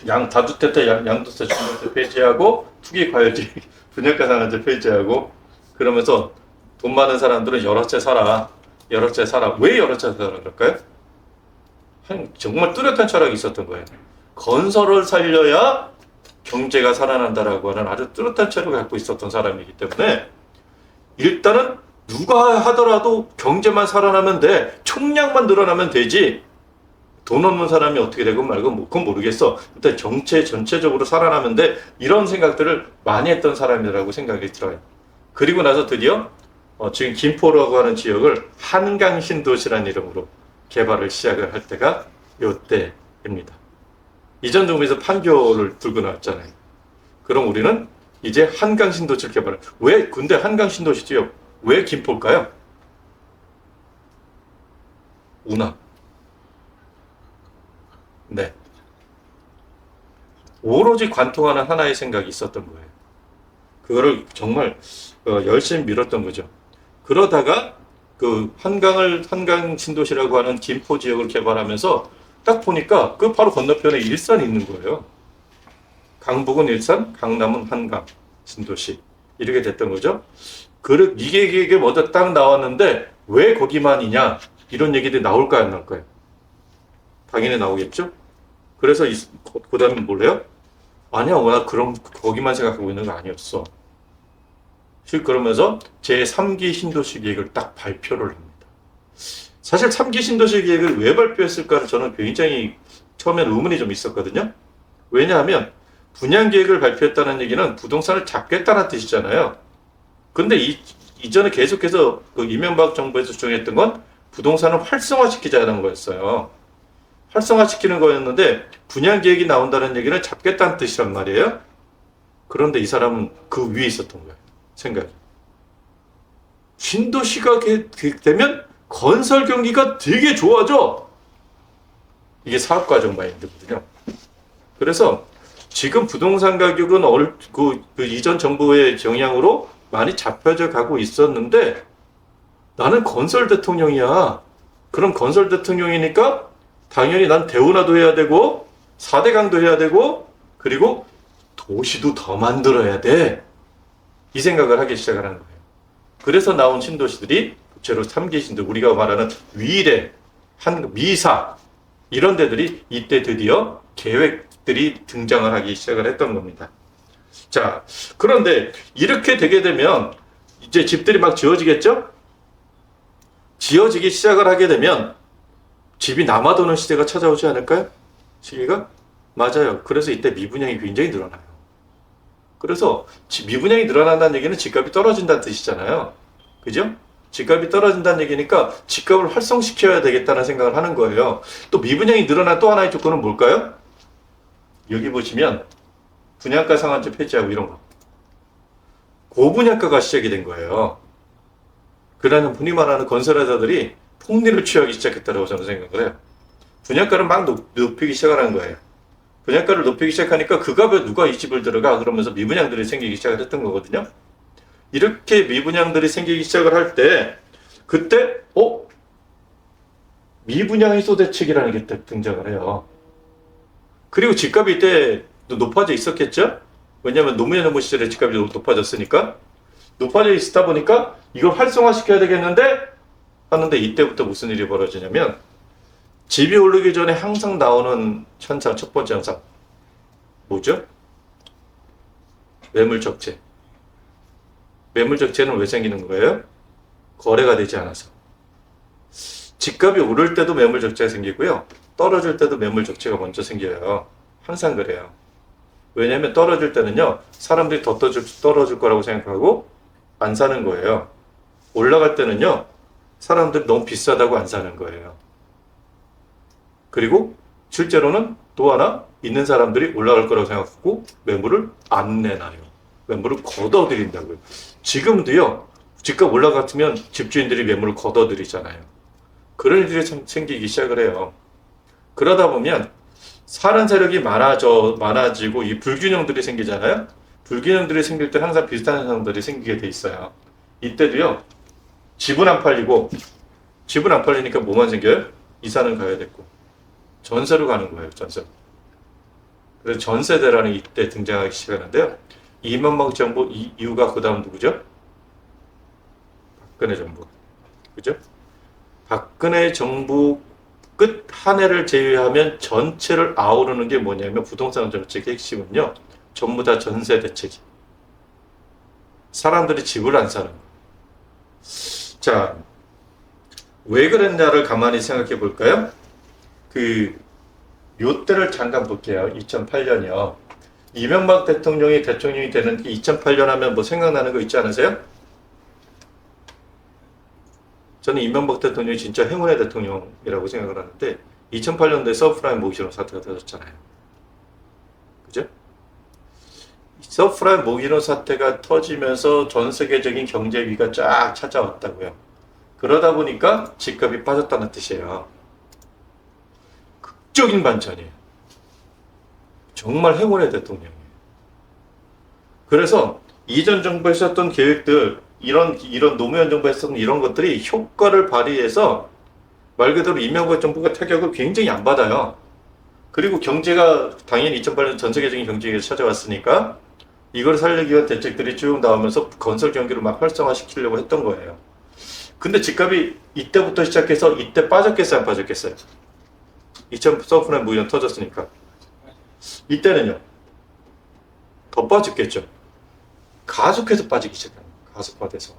다주택자 양도세 중도세 폐지하고 투기 과열지 분양가 상한제 폐지하고 그러면서 돈 많은 사람들은 여러 채 사라. 여러 채 사라. 왜 여러 채 사라 그럴까요? 정말 뚜렷한 철학이 있었던 거예요. 건설을 살려야 경제가 살아난다라고 하는 아주 뚜렷한 철학을 갖고 있었던 사람이기 때문에 일단은 누가 하더라도 경제만 살아나면 돼. 총량만 늘어나면 되지. 돈 없는 사람이 어떻게 되건 말건 그건 모르겠어. 일단 정체 전체적으로 살아나면 돼. 이런 생각들을 많이 했던 사람이라고 생각이 들어요. 그리고 나서 드디어 지금 김포라고 하는 지역을 한강신도시라는 이름으로 개발을 시작을 할 때가 이때입니다. 이전 정부에서 판교를 들고 나왔잖아요. 그럼 우리는 이제 한강신도시를 개발을. 왜 근데 한강신도시 지역 왜 김포일까요? 운하. 네. 오로지 관통하는 하나의 생각이 있었던 거예요. 그거를 정말 열심히 밀었던 거죠. 그러다가 그 한강 신도시라고 하는 김포 지역을 개발하면서 딱 보니까 그 바로 건너편에 일산이 있는 거예요. 강북은 일산, 강남은 한강 신도시 이렇게 됐던 거죠. 이게 먼저 딱 나왔는데 왜 거기만이냐 이런 얘기들이 나올까요, 안 나올까요? 당연히 나오겠죠. 그래서 그 다음에 몰래요? 아니야, 나 그럼 거기만 생각하고 있는 거 아니었어. 그러면서 제3기 신도시 계획을 딱 발표를 합니다. 사실 3기 신도시 계획을 왜 발표했을까를 저는 굉장히 처음에는 의문이 좀 있었거든요. 왜냐하면 분양 계획을 발표했다는 얘기는 부동산을 잡겠다는 뜻이잖아요. 근데 이전에 계속해서 그 이명박 정부에서 주장했던 건 부동산을 활성화시키자는 거였어요. 활성화시키는 거였는데 분양 계획이 나온다는 얘기는 잡겠다는 뜻이란 말이에요. 그런데 이 사람은 그 위에 있었던 거예요. 생각이. 신도시가 되면 건설 경기가 되게 좋아져. 이게 사업과정 마인드거든요. 그래서 지금 부동산 가격은 그 이전 정부의 영향으로 많이 잡혀져 가고 있었는데 나는 건설 대통령이야. 그럼 건설 대통령이니까 당연히 난 대운하도 해야 되고 4대강도 해야 되고 그리고 도시도 더 만들어야 돼. 이 생각을 하기 시작을 하는 거예요. 그래서 나온 신도시들이 구체로 3기 신도, 우리가 말하는 위례, 미사 이런 데들이 이때 드디어 계획들이 등장을 하기 시작을 했던 겁니다. 자, 그런데 이렇게 되게 되면 이제 집들이 막 지어지겠죠? 지어지기 시작을 하게 되면 집이 남아도는 시대가 찾아오지 않을까요? 시기가? 맞아요. 그래서 이때 미분양이 굉장히 늘어나요. 그래서 미분양이 늘어난다는 얘기는 집값이 떨어진다는 뜻이잖아요. 그죠? 집값이 떨어진다는 얘기니까 집값을 활성시켜야 되겠다는 생각을 하는 거예요. 또 미분양이 늘어난 또 하나의 조건은 뭘까요? 여기 보시면 분양가 상한제 폐지하고 이런 거. 고분양가가 시작이 된 거예요. 그러는 흔히 말하는 건설회사들이 폭리를 취하기 시작했다고 저는 생각을 해요. 분양가를 막 높이기 시작하는 거예요. 분양가를 높이기 시작하니까 그 값에 누가 이 집을 들어가 그러면서 미분양들이 생기기 시작을 했던 거거든요. 이렇게 미분양들이 생기기 시작을 할 때 그때 미분양 해소 대책이라는 게 등장을 해요. 그리고 집값이 이때 높아져 있었겠죠? 왜냐하면 노무현 정부 시절에 집값이 높아졌으니까 높아져 있다 보니까 이걸 활성화시켜야 되겠는데 하는데 이때부터 무슨 일이 벌어지냐면 집이 오르기 전에 항상 나오는 현상, 첫 번째 현상 뭐죠? 매물 적재. 매물 적재는 왜 생기는 거예요? 거래가 되지 않아서. 집값이 오를 때도 매물 적재가 생기고요. 떨어질 때도 매물 적재가 먼저 생겨요. 항상 그래요. 왜냐하면 떨어질 때는요. 사람들이 더 떨어질 거라고 생각하고 안 사는 거예요. 올라갈 때는요. 사람들이 너무 비싸다고 안 사는 거예요. 그리고 실제로는 또 하나 있는 사람들이 올라갈 거라고 생각하고 매물을 안 내놔요. 매물을 걷어들인다고요. 지금도요. 집값 올라갔으면 집주인들이 매물을 걷어들이잖아요. 그런 일들이 생기기 시작을 해요. 그러다 보면 사는 세력이 많아지고 이 불균형들이 생기잖아요. 불균형들이 생길 때 항상 비슷한 현상들이 생기게 돼 있어요. 이때도요. 집은 안 팔리고 집은 안 팔리니까 뭐만 생겨요? 이사는 가야 됐고 전세로 가는 거예요. 전세. 그래서 전세대란이 이때 등장하기 시작하는데요. 이명박 정부 이유가 그 다음 누구죠? 박근혜 정부. 그죠? 박근혜 정부 끝 한 해를 제외하면 전체를 아우르는 게 뭐냐면 부동산 정책의 핵심은요. 전부 다 전세 대책이. 사람들이 집을 안 사는 거예요. 자, 왜 그랬냐를 가만히 생각해 볼까요? 요때를 잠깐 볼게요. 2008년이요. 이명박 대통령이 되는 게 2008년 하면 뭐 생각나는 거 있지 않으세요? 저는 이명박 대통령이 진짜 행운의 대통령이라고 생각을 하는데 2008년도에 서브프라임 모기지론 사태가 터졌잖아요. 그죠? 서브프라임 모기지론 사태가 터지면서 전 세계적인 경제 위기가 쫙 찾아왔다고요. 그러다 보니까 집값이 빠졌다는 뜻이에요. 극적인 반전이에요. 정말 행운의 대통령이에요. 그래서 이전 정부에서 했던 계획들, 이런 노무현 정부에서 했던 이런 것들이 효과를 발휘해서 말 그대로 이명박 정부가 타격을 굉장히 안 받아요. 그리고 경제가 당연히 2008년 전 세계적인 경제가 찾아왔으니까 이걸 살리기 위한 대책들이 쭉 나오면서 건설 경기를 막 활성화시키려고 했던 거예요. 근데 집값이 이때부터 시작해서 이때 빠졌겠어요, 안 빠졌겠어요? 2000서프라임 모기전 터졌으니까. 이때는요, 더 빠졌겠죠. 가속해서 빠지기 시작합니다. 가속화돼서.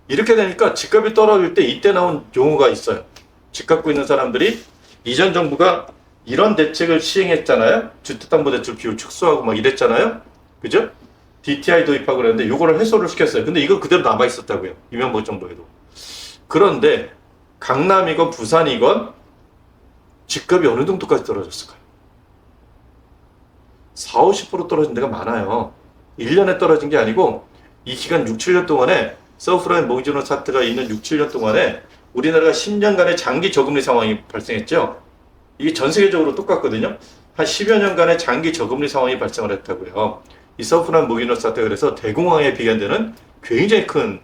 이렇게 되니까 집값이 떨어질 때 이때 나온 용어가 있어요. 집 갖고 있는 사람들이 이전 정부가 이런 대책을 시행했잖아요. 주택담보대출 비율 축소하고 막 이랬잖아요. 그죠? DTI 도입하고 그랬는데 요거를 해소를 시켰어요. 근데 이거 그대로 남아 있었다고요. 이명박 정부에도. 그런데 강남이건 부산이건 집값이 어느 정도까지 떨어졌을까요? 40, 50% 떨어진 데가 많아요. 1년에 떨어진 게 아니고 이 기간 6, 7년 동안에 서브프라임 모기지론 사태가 있는 6, 7년 동안에 우리나라가 10년간의 장기 저금리 상황이 발생했죠. 이게 전 세계적으로 똑같거든요. 한 10여 년간의 장기 저금리 상황이 발생을 했다고요. 이 서브프라임 모기지론 사태가 그래서 대공황에 비견되는 굉장히 큰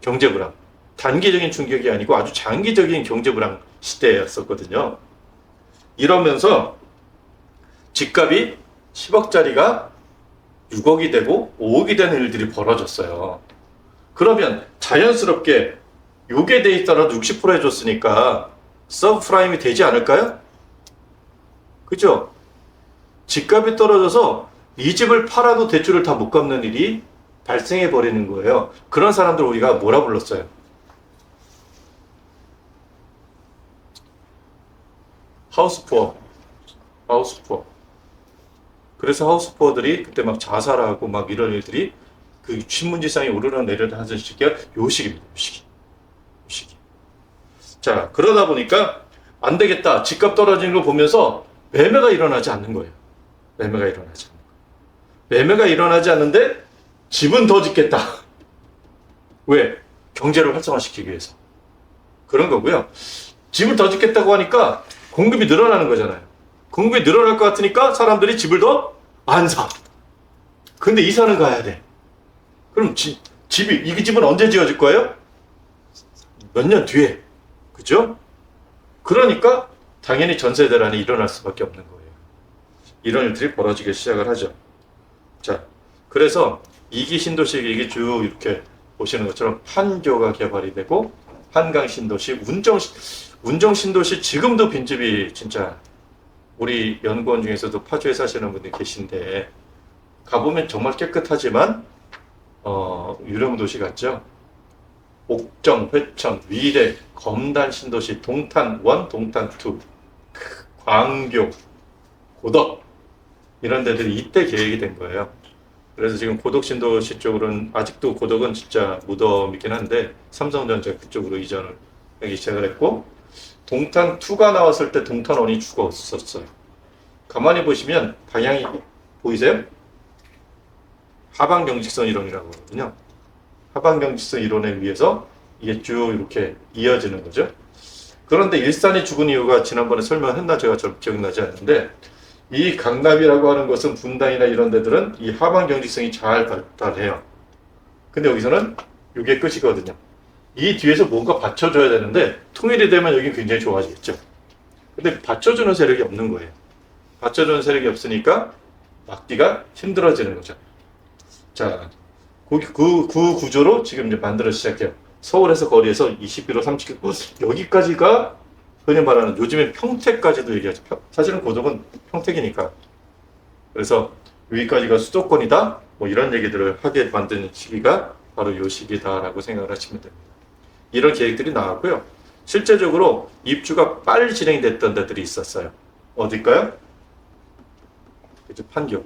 경제 불황, 단기적인 충격이 아니고 아주 장기적인 경제 불황 시대였었거든요. 이러면서 집값이 10억짜리가 6억이 되고 5억이 되는 일들이 벌어졌어요. 그러면 자연스럽게 요게 돼 있더라도 60% 해줬으니까 서브프라임이 되지 않을까요? 그죠? 집값이 떨어져서 이 집을 팔아도 대출을 다 못 갚는 일이 발생해 버리는 거예요. 그런 사람들 우리가 뭐라 불렀어요? 하우스푸어. 하우스푸어. 그래서 하우스푸어들이 그때 막 자살하고 막 이런 일들이 그 신문지상에 오르락내리락 하는 시기가 요 시기입니다. 요 시기. 요 시기. 자, 그러다 보니까 안 되겠다. 집값 떨어지는 걸 보면서 매매가 일어나지 않는 거예요. 매매가 일어나지 않는 거예요. 매매가 일어나지 않는데 집은 더 짓겠다. 왜? 경제를 활성화시키기 위해서. 그런 거고요. 집을 더 짓겠다고 하니까 공급이 늘어나는 거잖아요. 공급이 늘어날 것 같으니까 사람들이 집을 더 안 사. 근데 이사는 가야 돼. 그럼 이 집은 언제 지어질 거예요? 몇 년 뒤에. 그죠? 그러니까 당연히 전세 대란이 일어날 수밖에 없는 거예요. 이런 일들이 벌어지기 시작을 하죠. 자, 그래서 2기 신도시 이게 쭉 이렇게 보시는 것처럼 판교가 개발이 되고 한강 신도시, 운정 신도시 지금도 빈집이 진짜 우리 연구원 중에서도 파주에 사시는 분들 계신데 가보면 정말 깨끗하지만 유령 도시 같죠. 옥정, 회천, 위례, 검단 신도시, 동탄 1, 동탄 2, 광교, 고덕 이런 데들이 이때 계획이 된 거예요. 그래서 지금 고덕 신도시 쪽으로는 아직도 고덕은 진짜 무덤이긴 한데 삼성전자 그쪽으로 이전을 하기 시작을 했고 동탄 2가 나왔을 때 동탄 1이 죽었었어요. 가만히 보시면 방향이 보이세요? 하방경직선 이론이라고 하거든요. 하방경직선 이론에 의해서 이게 쭉 이렇게 이어지는 거죠. 그런데 일산이 죽은 이유가 지난번에 설명했나 제가 잘 기억나지 않는데, 이 강남이라고 하는 것은 분당이나 이런 데들은 이 하방경직성이 잘 발달해요. 근데 여기서는 이게 끝이거든요. 이 뒤에서 뭔가 받쳐줘야 되는데 통일이 되면 여기 굉장히 좋아지겠죠. 근데 받쳐주는 세력이 없는 거예요. 받쳐주는 세력이 없으니까 막기가 힘들어지는 거죠. 자, 그 구조로 지금 이제 만들어 시작해요. 서울에서 거리에서 21호, 30km 여기까지가 흔히 말하는 요즘엔 평택까지도 얘기하죠. 사실은 고덕은 평택이니까. 그래서 여기까지가 수도권이다. 뭐 이런 얘기들을 하게 만든 시기가 바로 이 시기다라고 생각을 하시면 됩니다. 이런 계획들이 나왔고요. 실제적으로 입주가 빨리 진행이 됐던 데들이 있었어요. 어딜까요? 그죠, 판교.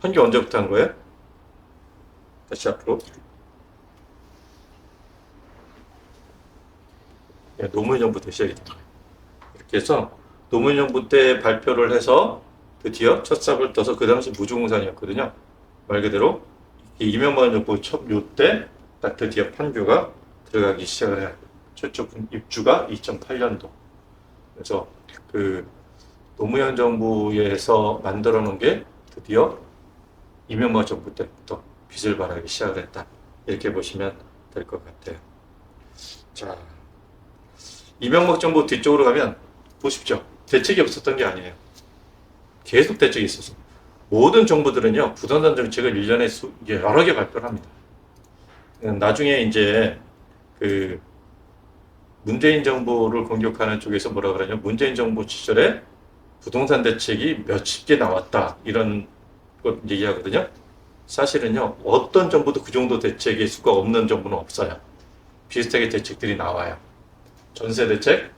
판교 언제부터 한 거예요? 다시 앞으로. 예, 노무현 정부 때 시작이 된 거예요. 이렇게 해서 노무현 정부 때 발표를 해서 드디어 첫 삽을 떠서 그 당시 무주공산이었거든요. 말 그대로 이명박 정부 첫 요때 딱 드디어 판교가 들어가기 시작을 해요. 최초 입주가 2008년도. 그래서 그 노무현 정부에서 만들어 놓은 게 드디어 이명박 정부 때부터 빛을 발하기 시작을 했다. 이렇게 보시면 될 것 같아요. 자, 이명박 정부 뒤쪽으로 가면 보십시오. 대책이 없었던 게 아니에요. 계속 대책이 있었어. 모든 정부들은요, 부동산 정책을 1년에 여러 개 발표를 합니다. 나중에 이제 그 문재인 정부를 공격하는 쪽에서 뭐라 그러냐, 문재인 정부 시절에 부동산 대책이 몇십 개 나왔다 이런 것 얘기하거든요. 사실은요, 어떤 정부도 그 정도 대책의 수가 없는 정부는 없어요. 비슷하게 대책들이 나와요. 전세 대책,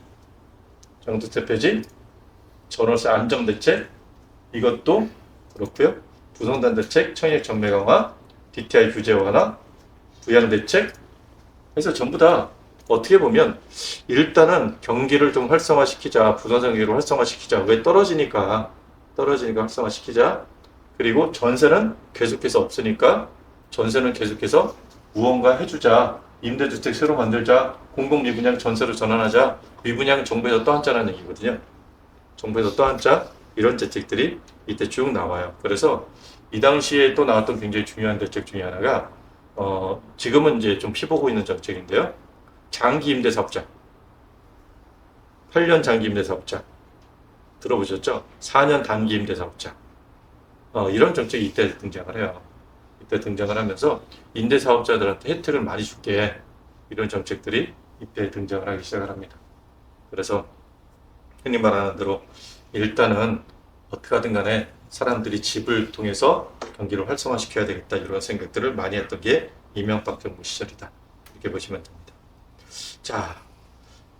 정두세 폐지, 전월세 안정 대책, 이것도 그렇고요. 부동산 대책, 청약 전매 강화, DTI 규제 완화, 부양 대책, 그래서 전부 다 어떻게 보면 일단은 경기를 좀 활성화시키자, 부동산 경기를 활성화시키자. 왜 떨어지니까 활성화시키자. 그리고 전세는 계속해서 없으니까 전세는 계속해서 무언가 해주자. 임대주택 새로 만들자. 공공미분양 전세로 전환하자. 미분양 정부에서 떠안자는 얘기거든요. 정부에서 떠안자. 이런 대책들이 이때 쭉 나와요. 그래서 이 당시에 또 나왔던 굉장히 중요한 대책 중에 하나가 지금은 이제 좀 피보고 있는 정책인데요. 장기 임대 사업자. 8년 장기 임대 사업자. 들어보셨죠? 4년 단기 임대 사업자. 이런 정책이 이때 등장을 해요. 이때 등장을 하면서 임대 사업자들한테 혜택을 많이 줄게. 이런 정책들이 이때 등장을 하기 시작을 합니다. 그래서 흔히 말하는 대로 일단은 어떻게 하든 간에 사람들이 집을 통해서 경기를 활성화시켜야 되겠다. 이런 생각들을 많이 했던 게 이명박 정부 시절이다. 이렇게 보시면 됩니다. 자,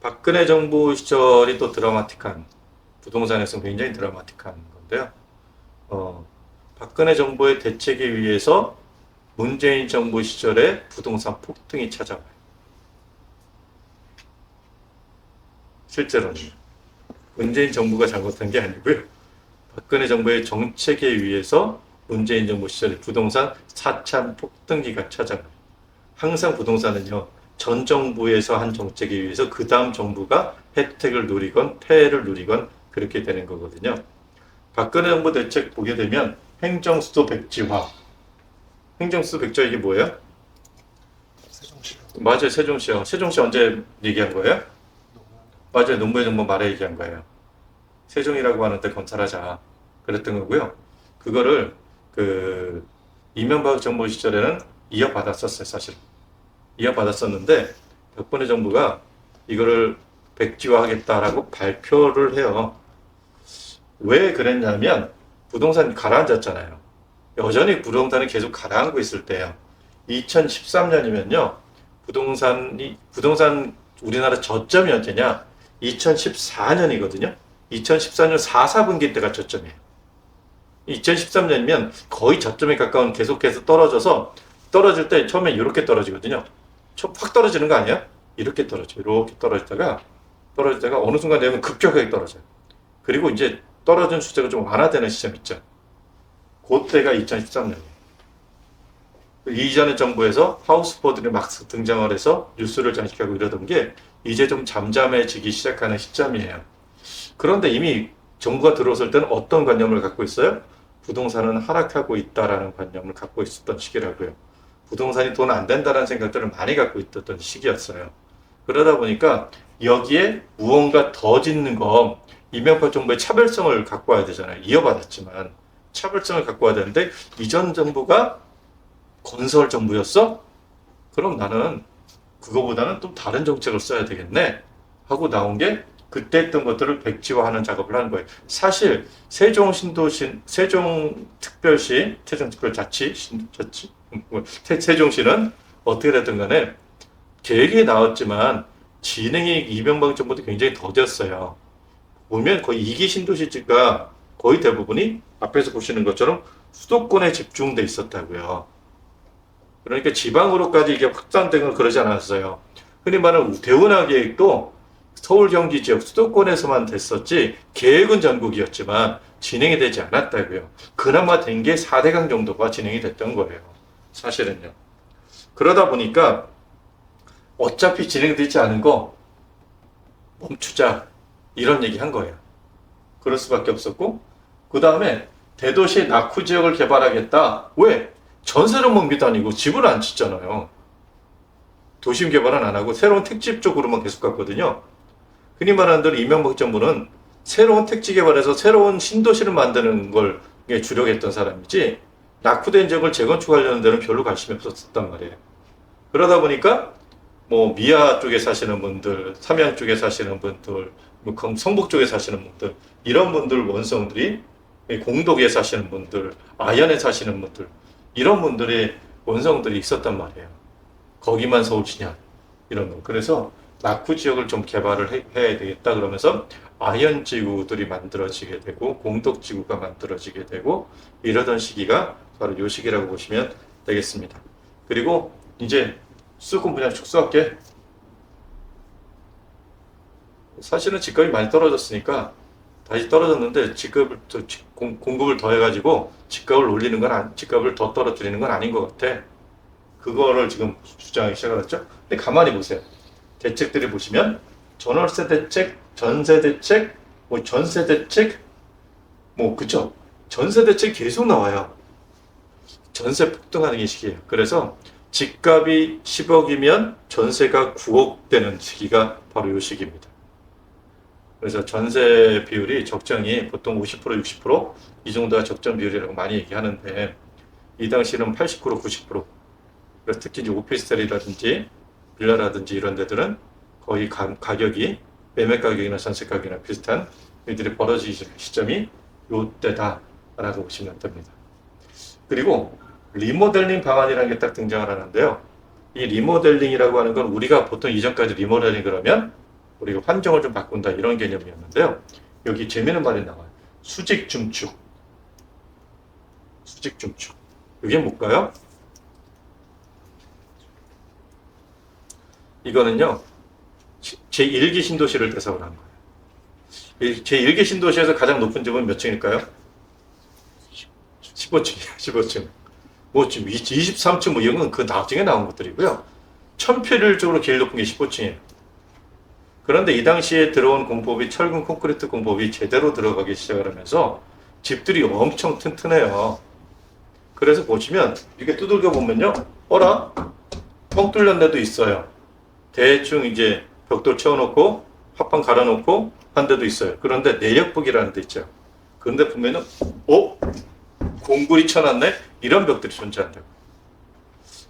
박근혜 정부 시절이 또 드라마틱한, 부동산에서 굉장히 드라마틱한 건데요. 박근혜 정부의 대책에 의해서 문재인 정부 시절에 부동산 폭등이 찾아와요. 실제로는 문재인 정부가 잘못한 게 아니고요. 박근혜 정부의 정책에 의해서 문재인 정부 시절에 부동산 4차 폭등기가 찾아와요. 항상 부동산은요, 전 정부에서 한 정책에 의해서 그 다음 정부가 혜택을 누리건 폐해를 누리건 그렇게 되는 거거든요. 박근혜 정부 대책 보게 되면 행정수도 백지화. 행정수도 백지화 이게 뭐예요? 세종시. 맞아요, 세종시요. 세종시 언제 얘기한 거예요? 맞아요, 노무현 정부 말에 얘기한 거예요. 세종이라고 하는데 건설하자. 그랬던 거고요. 그거를 이명박 정부 시절에는 이어받았었어요, 사실. 이어받았었는데 박근혜 정부가 이거를 백지화하겠다라고 발표를 해요. 왜 그랬냐면 부동산이 가라앉았잖아요. 여전히 부동산이 계속 가라앉고 있을 때예요. 2013년이면요. 부동산 우리나라 저점이 언제냐? 2014년이거든요. 2014년 4, 4분기 때가 저점이에요. 2013년이면 거의 저점에 가까운 계속해서 떨어질 때 처음에 이렇게 떨어지거든요. 확 떨어지는 거 아니야? 이렇게 떨어져요. 이렇게 떨어지다가 떨어지다가 어느 순간 되면 급격하게 떨어져요. 그리고 이제 떨어진 추세가 좀 완화되는 시점 있죠. 그때가 2013년이에요. 이전의 정부에서 하우스보들이 막 등장을 해서 뉴스를 장식하고 이러던 게 이제 좀 잠잠해지기 시작하는 시점이에요. 그런데 이미 정부가 들어섰을 때는 어떤 관념을 갖고 있어요? 부동산은 하락하고 있다라는 관념을 갖고 있었던 시기라고요. 부동산이 돈 안 된다는 생각들을 많이 갖고 있었던 시기였어요. 그러다 보니까 여기에 무언가 더 짓는 거, 이명박 정부의 차별성을 갖고 와야 되잖아요. 이어받았지만 차별성을 갖고 와야 되는데 이전 정부가 건설 정부였어? 그럼 나는 그거보다는 또 다른 정책을 써야 되겠네 하고 나온 게 그때 했던 것들을 백지화하는 작업을 하는 거예요. 사실 세종특별시, 세종특별자치, 세종시는 어떻게 됐든 간에 계획이 나왔지만 진행이 이명박 정부도 굉장히 더뎠어요. 보면 거의 2기 신도시가 거의 대부분이 앞에서 보시는 것처럼 수도권에 집중돼 있었다고요. 그러니까 지방으로까지 이게 확산된 건 그러지 않았어요. 흔히 말하는 대운하 계획도 서울 경기 지역 수도권에서만 됐었지 계획은 전국이었지만 진행이 되지 않았다고요. 그나마 된 게 4대강 정도가 진행이 됐던 거예요. 사실은요. 그러다 보니까 어차피 진행되지 않은 거 멈추자 이런 얘기 한 거예요. 그럴 수밖에 없었고 그 다음에 대도시 낙후 지역을 개발하겠다. 왜? 전세를 멍비도 아니고 집을 안 짓잖아요. 도심 개발은 안 하고 새로운 택지 쪽으로만 계속 갔거든요. 흔히 말하는 대로 이명박 정부는 새로운 택지 개발해서 새로운 신도시를 만드는 걸 주력했던 사람이지 낙후된 지역을 재건축하려는 데는 별로 관심이 없었단 말이에요. 그러다 보니까 뭐 미아 쪽에 사시는 분들, 삼양 쪽에 사시는 분들, 뭐 성북 쪽에 사시는 분들 이런 분들 원성들이 공덕에 사시는 분들, 아현에 사시는 분들 이런 분들의 원성들이 있었단 말이에요. 거기만 서울시냐 이런 거. 그래서 낙후 지역을 좀 개발을 해야 되겠다 그러면서 아현지구들이 만들어지게 되고 공덕지구가 만들어지게 되고 이러던 시기가 바로 이 시기라고 보시면 되겠습니다. 그리고 이제 수도권 분양 축소할게. 사실은 집값이 많이 떨어졌으니까 다시 떨어졌는데 집값을 공급을 더 해가지고 집값을 올리는 건 집값을 더 떨어뜨리는 건 아닌 것 같아. 그거를 지금 주장하기 시작했죠. 근데 가만히 보세요. 대책들이 보시면 전월세 대책, 전세 대책, 뭐 전세 대책, 뭐 그쵸? 전세 대책 계속 나와요. 전세 폭등하는 시기예요. 그래서 집값이 10억이면 전세가 9억 되는 시기가 바로 이 시기입니다. 그래서 전세 비율이 적정히 보통 50%, 60%이 정도가 적정 비율이라고 많이 얘기하는데 이 당시는 80%, 90%. 그래서 특히 이제 오피스텔이라든지 빌라라든지 이런 데들은 거의 가격이 매매 가격이나 전세 가격이나 비슷한 일들이 벌어지기 시점이 요때다라고 보시면 됩니다. 그리고 리모델링 방안이라는 게 딱 등장을 하는데요. 이 리모델링이라고 하는 건 우리가 보통 이전까지 리모델링 그러면 우리가 환경을 좀 바꾼다 이런 개념이었는데요. 여기 재미있는 말이 나와요. 수직 중축. 수직 중축. 이게 뭘까요? 이거는요. 제1기 신도시를 대상으로 한 거예요. 제1기 신도시에서 가장 높은 집은 몇 층일까요? 15층이에요. 15층. 뭐 지금 23층 뭐 이런 건 그 나중에 나온 것들이고요. 천편일적으로 제일 높은 게 15층이에요. 그런데 이 당시에 들어온 공법이 철근 콘크리트 공법이 제대로 들어가기 시작을 하면서 집들이 엄청 튼튼해요. 그래서 보시면 이렇게 두들겨 보면요. 어라? 뻥 뚫린 데도 있어요. 대충 이제 벽돌 채워놓고 합판 갈아놓고 한 데도 있어요. 그런데 내력벽이라는 데 있죠. 그런데 보면은 공구리 쳐놨네? 이런 벽들이 존재한다고.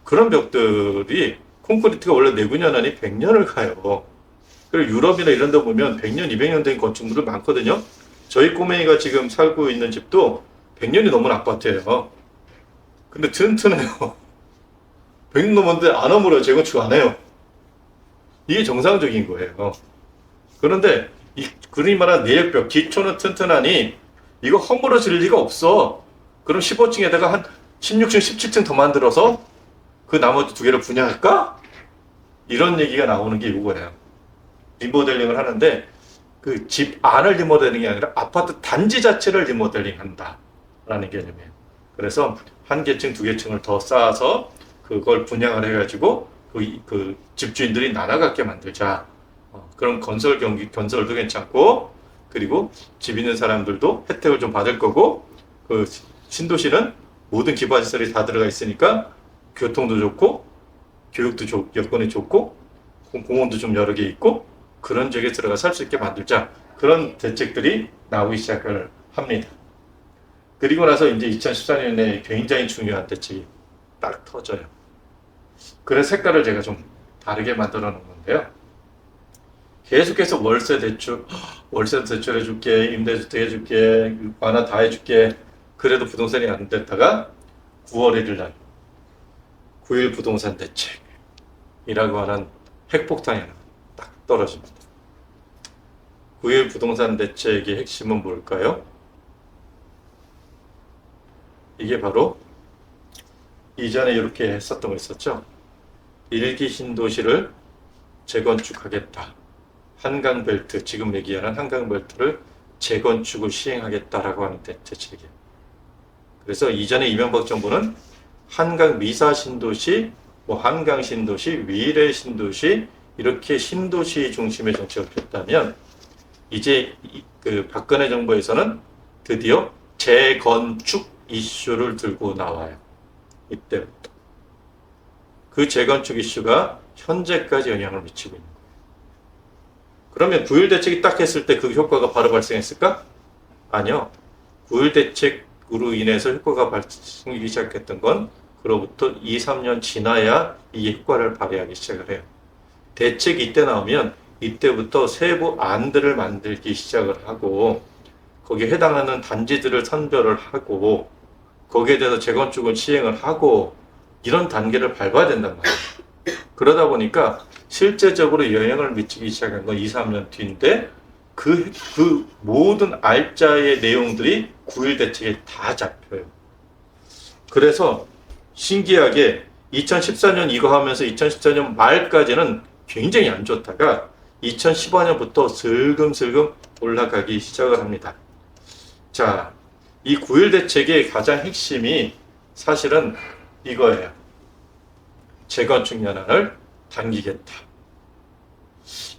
그런 벽들이 콘크리트가 원래 내구년한이 100년을 가요. 그리고 유럽이나 이런 데 보면 100년, 200년 된 건축물이 많거든요. 저희 꼬맹이가 지금 살고 있는 집도 100년이 넘은 아파트예요. 근데 튼튼해요. 100년 넘었는데 안 허물어요. 재건축 안 해요. 이게 정상적인 거예요. 그런데 그리 말한 내력벽, 기초는 튼튼하니 이거 허물어질 리가 없어. 그럼 15층에다가 한 16층, 17층 더 만들어서 그 나머지 두 개를 분양할까? 이런 얘기가 나오는 게 이거예요. 리모델링을 하는데 그 집 안을 리모델링이 아니라 아파트 단지 자체를 리모델링한다라는 개념이에요. 그래서 한 개층, 두 개층을 더 쌓아서 그걸 분양을 해가지고 그 집주인들이 나눠갖게 만들자. 그럼 건설도 괜찮고, 그리고 집 있는 사람들도 혜택을 좀 받을 거고, 그 신도시는 모든 기반시설이 다 들어가 있으니까 교통도 좋고, 교육도 여건이 좋고, 공원도 좀 여러 개 있고, 그런 지역에 들어가 살 수 있게 만들자. 그런 대책들이 나오기 시작을 합니다. 그리고 나서 이제 2014년에 굉장히 중요한 대책이 딱 터져요. 그래서 색깔을 제가 좀 다르게 만들어 놓은 건데요. 계속해서 월세 대출 해줄게, 임대주택 해줄게, 완화 다 해줄게. 그래도 부동산이 안 됐다가 9월 1일 날 9.1 부동산 대책이라고 하는 핵폭탄이 하나 딱 떨어집니다. 9.1 부동산 대책의 핵심은 뭘까요? 이게 바로 이전에 이렇게 했었던 거 있었죠. 1기 신도시를 재건축하겠다. 한강벨트, 지금 얘기하는 한강벨트를 재건축을 시행하겠다라고 하는 대책이에요. 그래서 이전에 이명박 정부는 한강 미사 신도시, 한강 신도시, 위례 신도시, 이렇게 신도시 중심의 정책을 폈다면, 이제 그 박근혜 정부에서는 드디어 재건축 이슈를 들고 나와요. 이때부터. 그 재건축 이슈가 현재까지 영향을 미치고 있는 거예요. 그러면 9.1 대책이 딱 했을 때 그 효과가 바로 발생했을까? 아니요. 9.1 대책으로 인해서 효과가 발생하기 시작했던 건 그로부터 2, 3년 지나야 이 효과를 발휘하기 시작을 해요. 대책이 이때 나오면 이때부터 세부 안들을 만들기 시작을 하고, 거기에 해당하는 단지들을 선별을 하고, 거기에 대해서 재건축을 시행을 하고, 이런 단계를 밟아야 된단 말이에요. 그러다 보니까 실제적으로 영향을 미치기 시작한 건 2, 3년 뒤인데, 그 모든 알짜의 내용들이 9.1 대책에 다 잡혀요. 그래서 신기하게 2014년 이거 하면서 2014년 말까지는 굉장히 안 좋다가 2015년부터 슬금슬금 올라가기 시작을 합니다. 자, 이 9.1 대책의 가장 핵심이 사실은 이거예요. 재건축 연한을 당기겠다.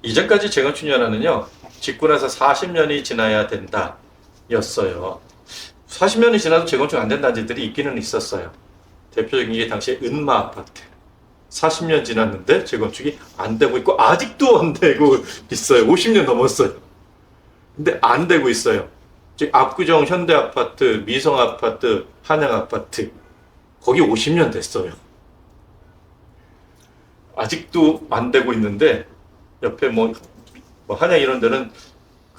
이전까지 재건축 연한은요, 짓고 나서 40년이 지나야 된다 였어요. 40년이 지나도 재건축 안 된 단지들이 있기는 있었어요. 대표적인 게 당시에 은마 아파트. 40년 지났는데 재건축이 안 되고 있고, 아직도 안 되고 있어요. 50년 넘었어요. 근데 안 되고 있어요. 즉 압구정 현대아파트, 미성아파트, 한양아파트, 거기 50년 됐어요. 아직도 안 되고 있는데, 옆에 뭐 한양 이런 데는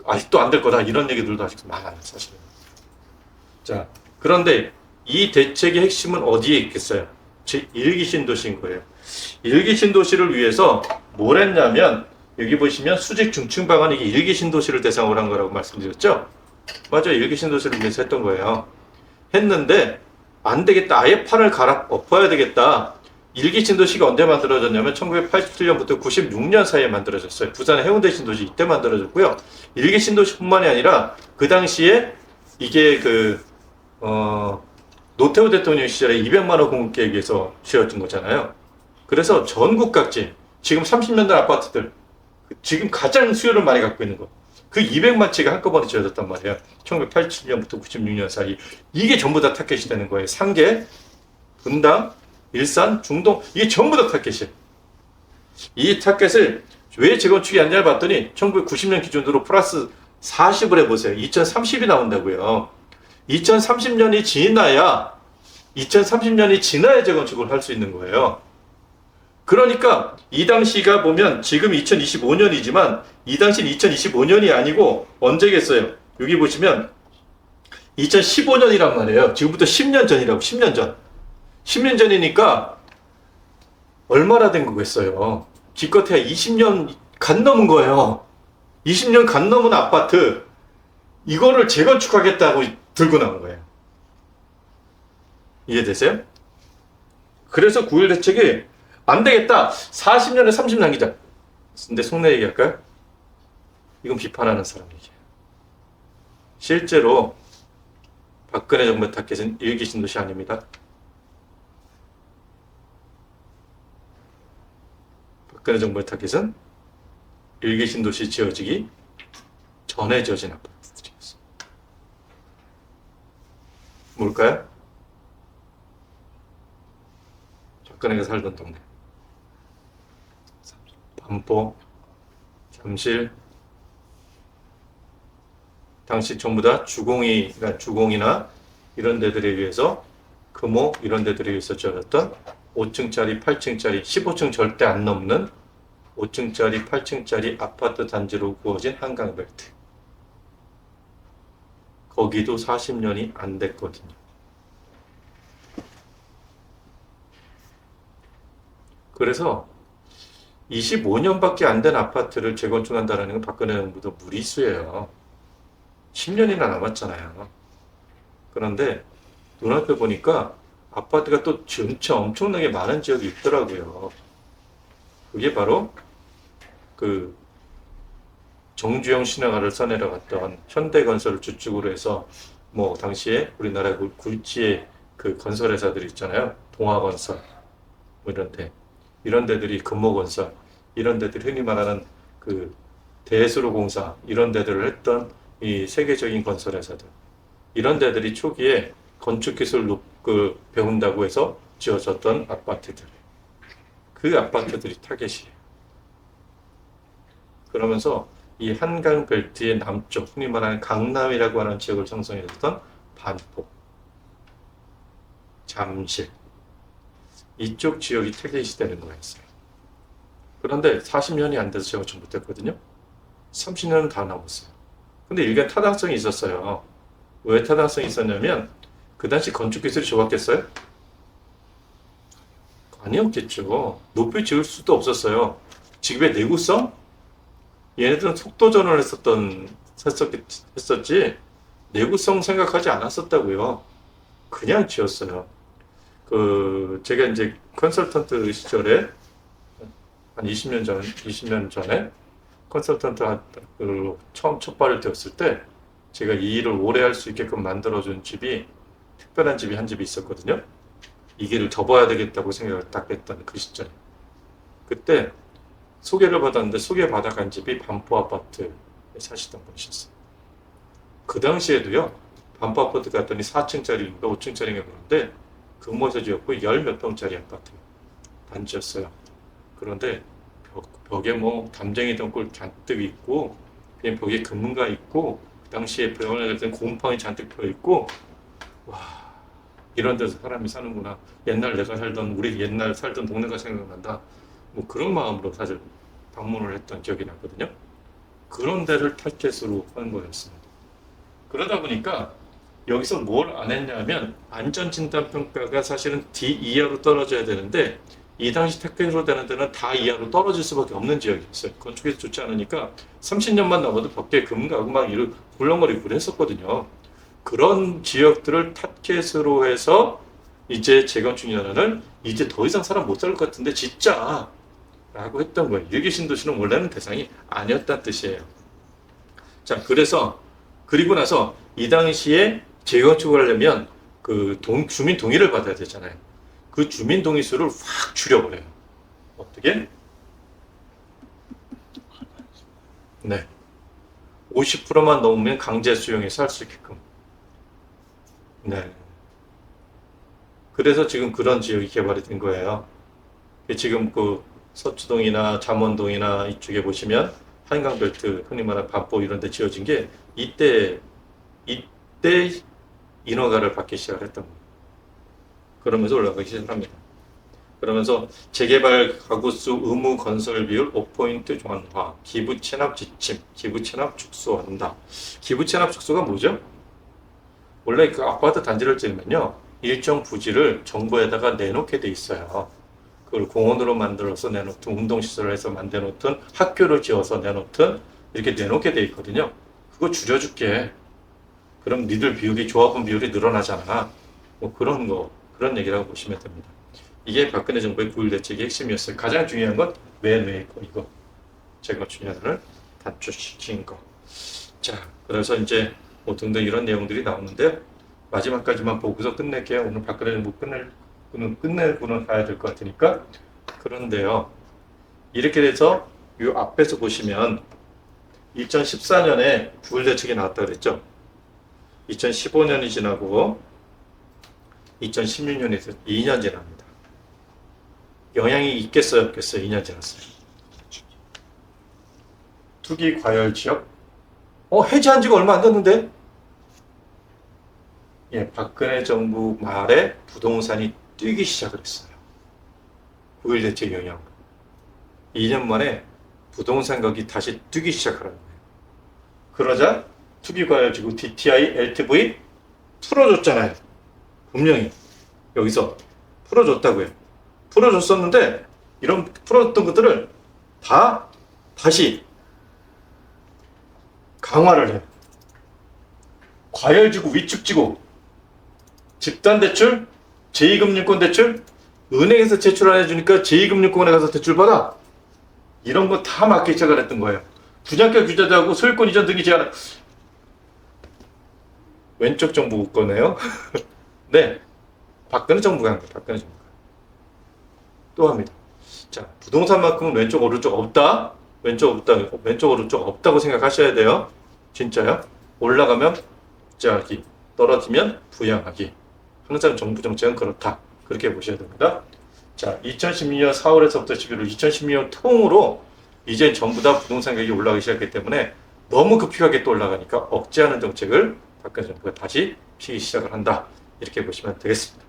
아직도 안 될 거다, 이런 얘기들도 아직도 많아요, 사실은. 자, 그런데 이 대책의 핵심은 어디에 있겠어요? 제1기 신도시인 거예요. 1기 신도시를 위해서 뭘 했냐면, 여기 보시면 수직 중층 방안이 1기 신도시를 대상으로 한 거라고 말씀드렸죠? 맞아요. 1기 신도시를 위해서 했던 거예요. 했는데 안 되겠다. 아예 판을 갈아 엎어야 되겠다. 1기 신도시가 언제 만들어졌냐면 1987년부터 96년 사이에 만들어졌어요. 부산의 해운대 신도시 이때 만들어졌고요. 1기 신도시뿐만이 아니라 그 당시에 이게 노태우 대통령 시절에 200만 원 공급 계획에서 지어진 거잖아요. 그래서 전국 각지, 지금 30년대 아파트들, 지금 가장 수요를 많이 갖고 있는 거, 그 200만 채가 한꺼번에 지어졌단 말이에요. 1987년부터 96년 사이. 이게 전부 다 타켓이 되는 거예요. 상계, 분당, 일산, 중동, 이게 전부 다 타켓이에요. 이 타켓을 왜 재건축이 안 되냐 봤더니 1990년 기준으로 플러스 40을 해보세요. 2030이 나온다고요. 2030년이 지나야 재건축을 할 수 있는 거예요. 그러니까 이 당시가 보면 지금 2025년이지만 이 당시는 2025년이 아니고 언제겠어요? 여기 보시면 2015년이란 말이에요. 지금부터 10년 전이라고. 10년 전. 10년 전이니까 얼마나 된 거겠어요? 기껏해야 20년 간 넘은 거예요. 20년 간 넘은 아파트, 이거를 재건축하겠다고 들고 나온 거예요. 이해되세요? 그래서 9.1 대책이 안 되겠다. 40년에 30 남기자. 근데 속내 얘기할까요? 이건 비판하는 사람 얘기예요. 실제로 박근혜 정부 타겟은 일기 신도시 아닙니다. 박근혜 정부의 타겟은 일기 신도시 지어지기 전에 지어진 아파트들이었어요. 뭘까요? 박근혜가 살던 동네. 반포, 잠실, 당시 전부 다 주공이나 이런 데들에 의해서 금호 이런 데들에 의해서 지어졌던 5층짜리, 8층짜리, 15층 절대 안 넘는 5층짜리, 8층짜리 아파트 단지로 구워진 한강벨트. 거기도 40년이 안 됐거든요. 그래서 25년밖에 안 된 아파트를 재건축한다는 건 박근혜 정부도 무리수예요. 10년이나 남았잖아요. 그런데 눈앞에 보니까 아파트가 또 진짜 엄청나게 많은 지역이 있더라고요. 그게 바로 그 정주영 신화가를 써내려갔던 현대건설을 주축으로 해서 뭐 당시에 우리나라 굴지의 그 건설회사들 있잖아요. 동아건설 뭐 이런 데들이 금호건설 이런 데들 흔히 말하는 그 대수로공사 이런 데들을 했던 이 세계적인 건설회사들 이런 데들이 초기에 건축기술 배운다고 해서 지어졌던 아파트들 그 아파트들이 타겟이에요. 그러면서 이 한강 벨트의 남쪽 흔히 말하는 강남이라고 하는 지역을 형성했던 반포, 잠실 이쪽 지역이 타겟이 되는 거였어요. 그런데 40년이 안 돼서 제가 좀 못했거든요. 30년은 다 넘었어요. 근데 일개 타당성이 있었어요. 왜 타당성이 있었냐면 그 당시 건축 기술이 좋았겠어요? 아니었겠죠. 높이 지을 수도 없었어요. 지금의 내구성? 얘네들은 속도전을 했었지 내구성 생각하지 않았었다고요. 그냥 지었어요. 제가 이제 컨설턴트 시절에 한 20년 전에 컨설턴트로 처음 첫 발을 떼었을 때 제가 이 일을 오래 할 수 있게끔 만들어준 집이 특별한 집이 한 집이 있었거든요. 이 길을 접어야 되겠다고 생각을 딱 했던 그 시절에 그때 소개를 받았는데 소개받아간 집이 반포 아파트에 사시던 분이셨어요. 그 당시에도요 반포 아파트 갔더니 4층짜리인가 5층짜리인가 그런데 금호에서 지었고 10몇 평짜리 아파트 단지였어요. 그런데 벽에 뭐 담쟁이 등골 잔뜩 있고 그냥 벽에 금문가 있고 그 당시에 병원에 갈 때는 곰팡이 잔뜩 펴 있고 와 이런 데서 사람이 사는구나. 우리 옛날 살던 동네가 생각난다. 뭐 그런 마음으로 사실 방문을 했던 기억이 나거든요. 그런 데를 타겟으로 한 거였습니다. 그러다 보니까 여기서 뭘 안 했냐면 안전진단평가가 사실은 D 이하로 떨어져야 되는데 이 당시 택배로 되는 데는 다 이하로 떨어질 수밖에 없는 지역이었어요. 건축에서 좋지 않으니까 30년만 넘어도 벽에 금가고 막 이런 굴렁거리고 그랬었거든요. 그런 지역들을 타겟으로 해서 이제 재건축연화를 이제 더 이상 사람 못 살 것 같은데 진짜 라고 했던 거예요. 일기 신도시는 원래는 대상이 아니었다는 뜻이에요. 자, 그리고 나서 이 당시에 재건축을 하려면 주민 동의를 받아야 되잖아요. 그 주민 동의 수를 확 줄여버려요. 어떻게? 네. 50%만 넘으면 강제 수용해서 할 수 있게끔. 네. 그래서 지금 그런 지역이 개발이 된 거예요. 지금 서초동이나 잠원동이나 이쪽에 보시면 한강벨트, 흔히 말하는 반포 이런 데 지어진 게 이때 인허가를 받기 시작을 했던 거예요. 그러면서 올라가기 시작합니다. 그러면서 재개발 가구수 의무 건설 비율 5포인트 완화, 기부 체납 지침, 기부 체납 축소한다. 기부 체납 축소가 뭐죠? 원래 그 아파트 단지를 지으면요 일정 부지를 정부에다가 내놓게 돼 있어요. 그걸 공원으로 만들어서 내놓든 운동시설을 해서 만들어놓든 학교를 지어서 내놓든 이렇게 내놓게 돼 있거든요. 그거 줄여줄게. 그럼 니들 조합원 비율이 늘어나잖아. 뭐 그런 얘기라고 보시면 됩니다. 이게 박근혜 정부의 9.1 대책의 핵심이었어요. 가장 중요한 건 맨 위에 이거 재건축연화를 단축시킨 거. 자, 그래서 이제 뭐 등등 이런 내용들이 나오는데 마지막까지만 보고서 끝낼게요. 오늘 박근혜 정부 끝내고는 가야 될 것 같으니까. 그런데요, 이렇게 돼서 이 앞에서 보시면 2014년에 9일 대책이 나왔다 그랬죠. 2015년이 지나고 2016년에서 2년 지납니다. 영향이 있겠어요, 없겠어요? 2년 지났어요. 투기 과열 지역? 해제한 지가 얼마 안 됐는데? 예, 박근혜 정부 말에 부동산이 뛰기 시작을 했어요. 9일 대책 영향으로. 2년 만에 부동산 가격이 다시 뛰기 시작하는 거예요. 그러자 투기 과열지구 DTI, LTV 풀어줬잖아요. 분명히 여기서 풀어줬다고요. 풀어줬었는데 이런 풀어줬던 것들을 다시 강화를 해요. 과열지구, 위축지구, 집단대출, 제2금융권 대출, 은행에서 제출 안 해주니까 제2금융권에 가서 대출 받아. 이런 거 다 막기 시작을 했던 거예요. 분양가 규제도 하고 소유권 이전 등기 제한. 왼쪽 정부 거네요. 네, 박근혜 정부가 한 거예요. 박근혜 정부가. 또 합니다. 자, 부동산만큼은 왼쪽 오른쪽 없다. 왼쪽 오른쪽 없다고 생각하셔야 돼요. 진짜요. 올라가면 복제하기, 떨어지면 부양하기. 항상 정부 정책은 그렇다. 그렇게 보셔야 됩니다. 자, 2016년 4월에서부터 11월 2016년 통으로 이제 전부 다 부동산 가격이 올라가기 시작했기 때문에 너무 급격하게 또 올라가니까 억제하는 정책을 박근혜 정부가 다시 피기 시작을 한다. 이렇게 보시면 되겠습니다.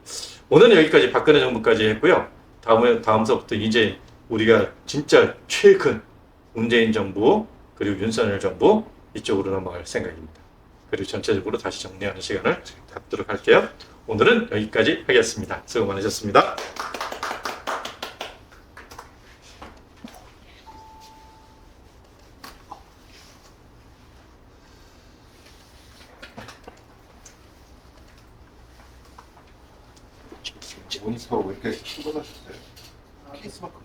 오늘은 여기까지 박근혜 정부까지 했고요. 다음서부터 이제 우리가 진짜 최근 문재인 정부 그리고 윤석열 정부 이쪽으로 넘어갈 생각입니다. 그리고 전체적으로 다시 정리하는 시간을 갖도록 할게요. 오늘은 여기까지 하겠습니다. 수고 많으셨습니다. 모니터 왜 이렇게 큰 거 사셨어요? 케이스만큼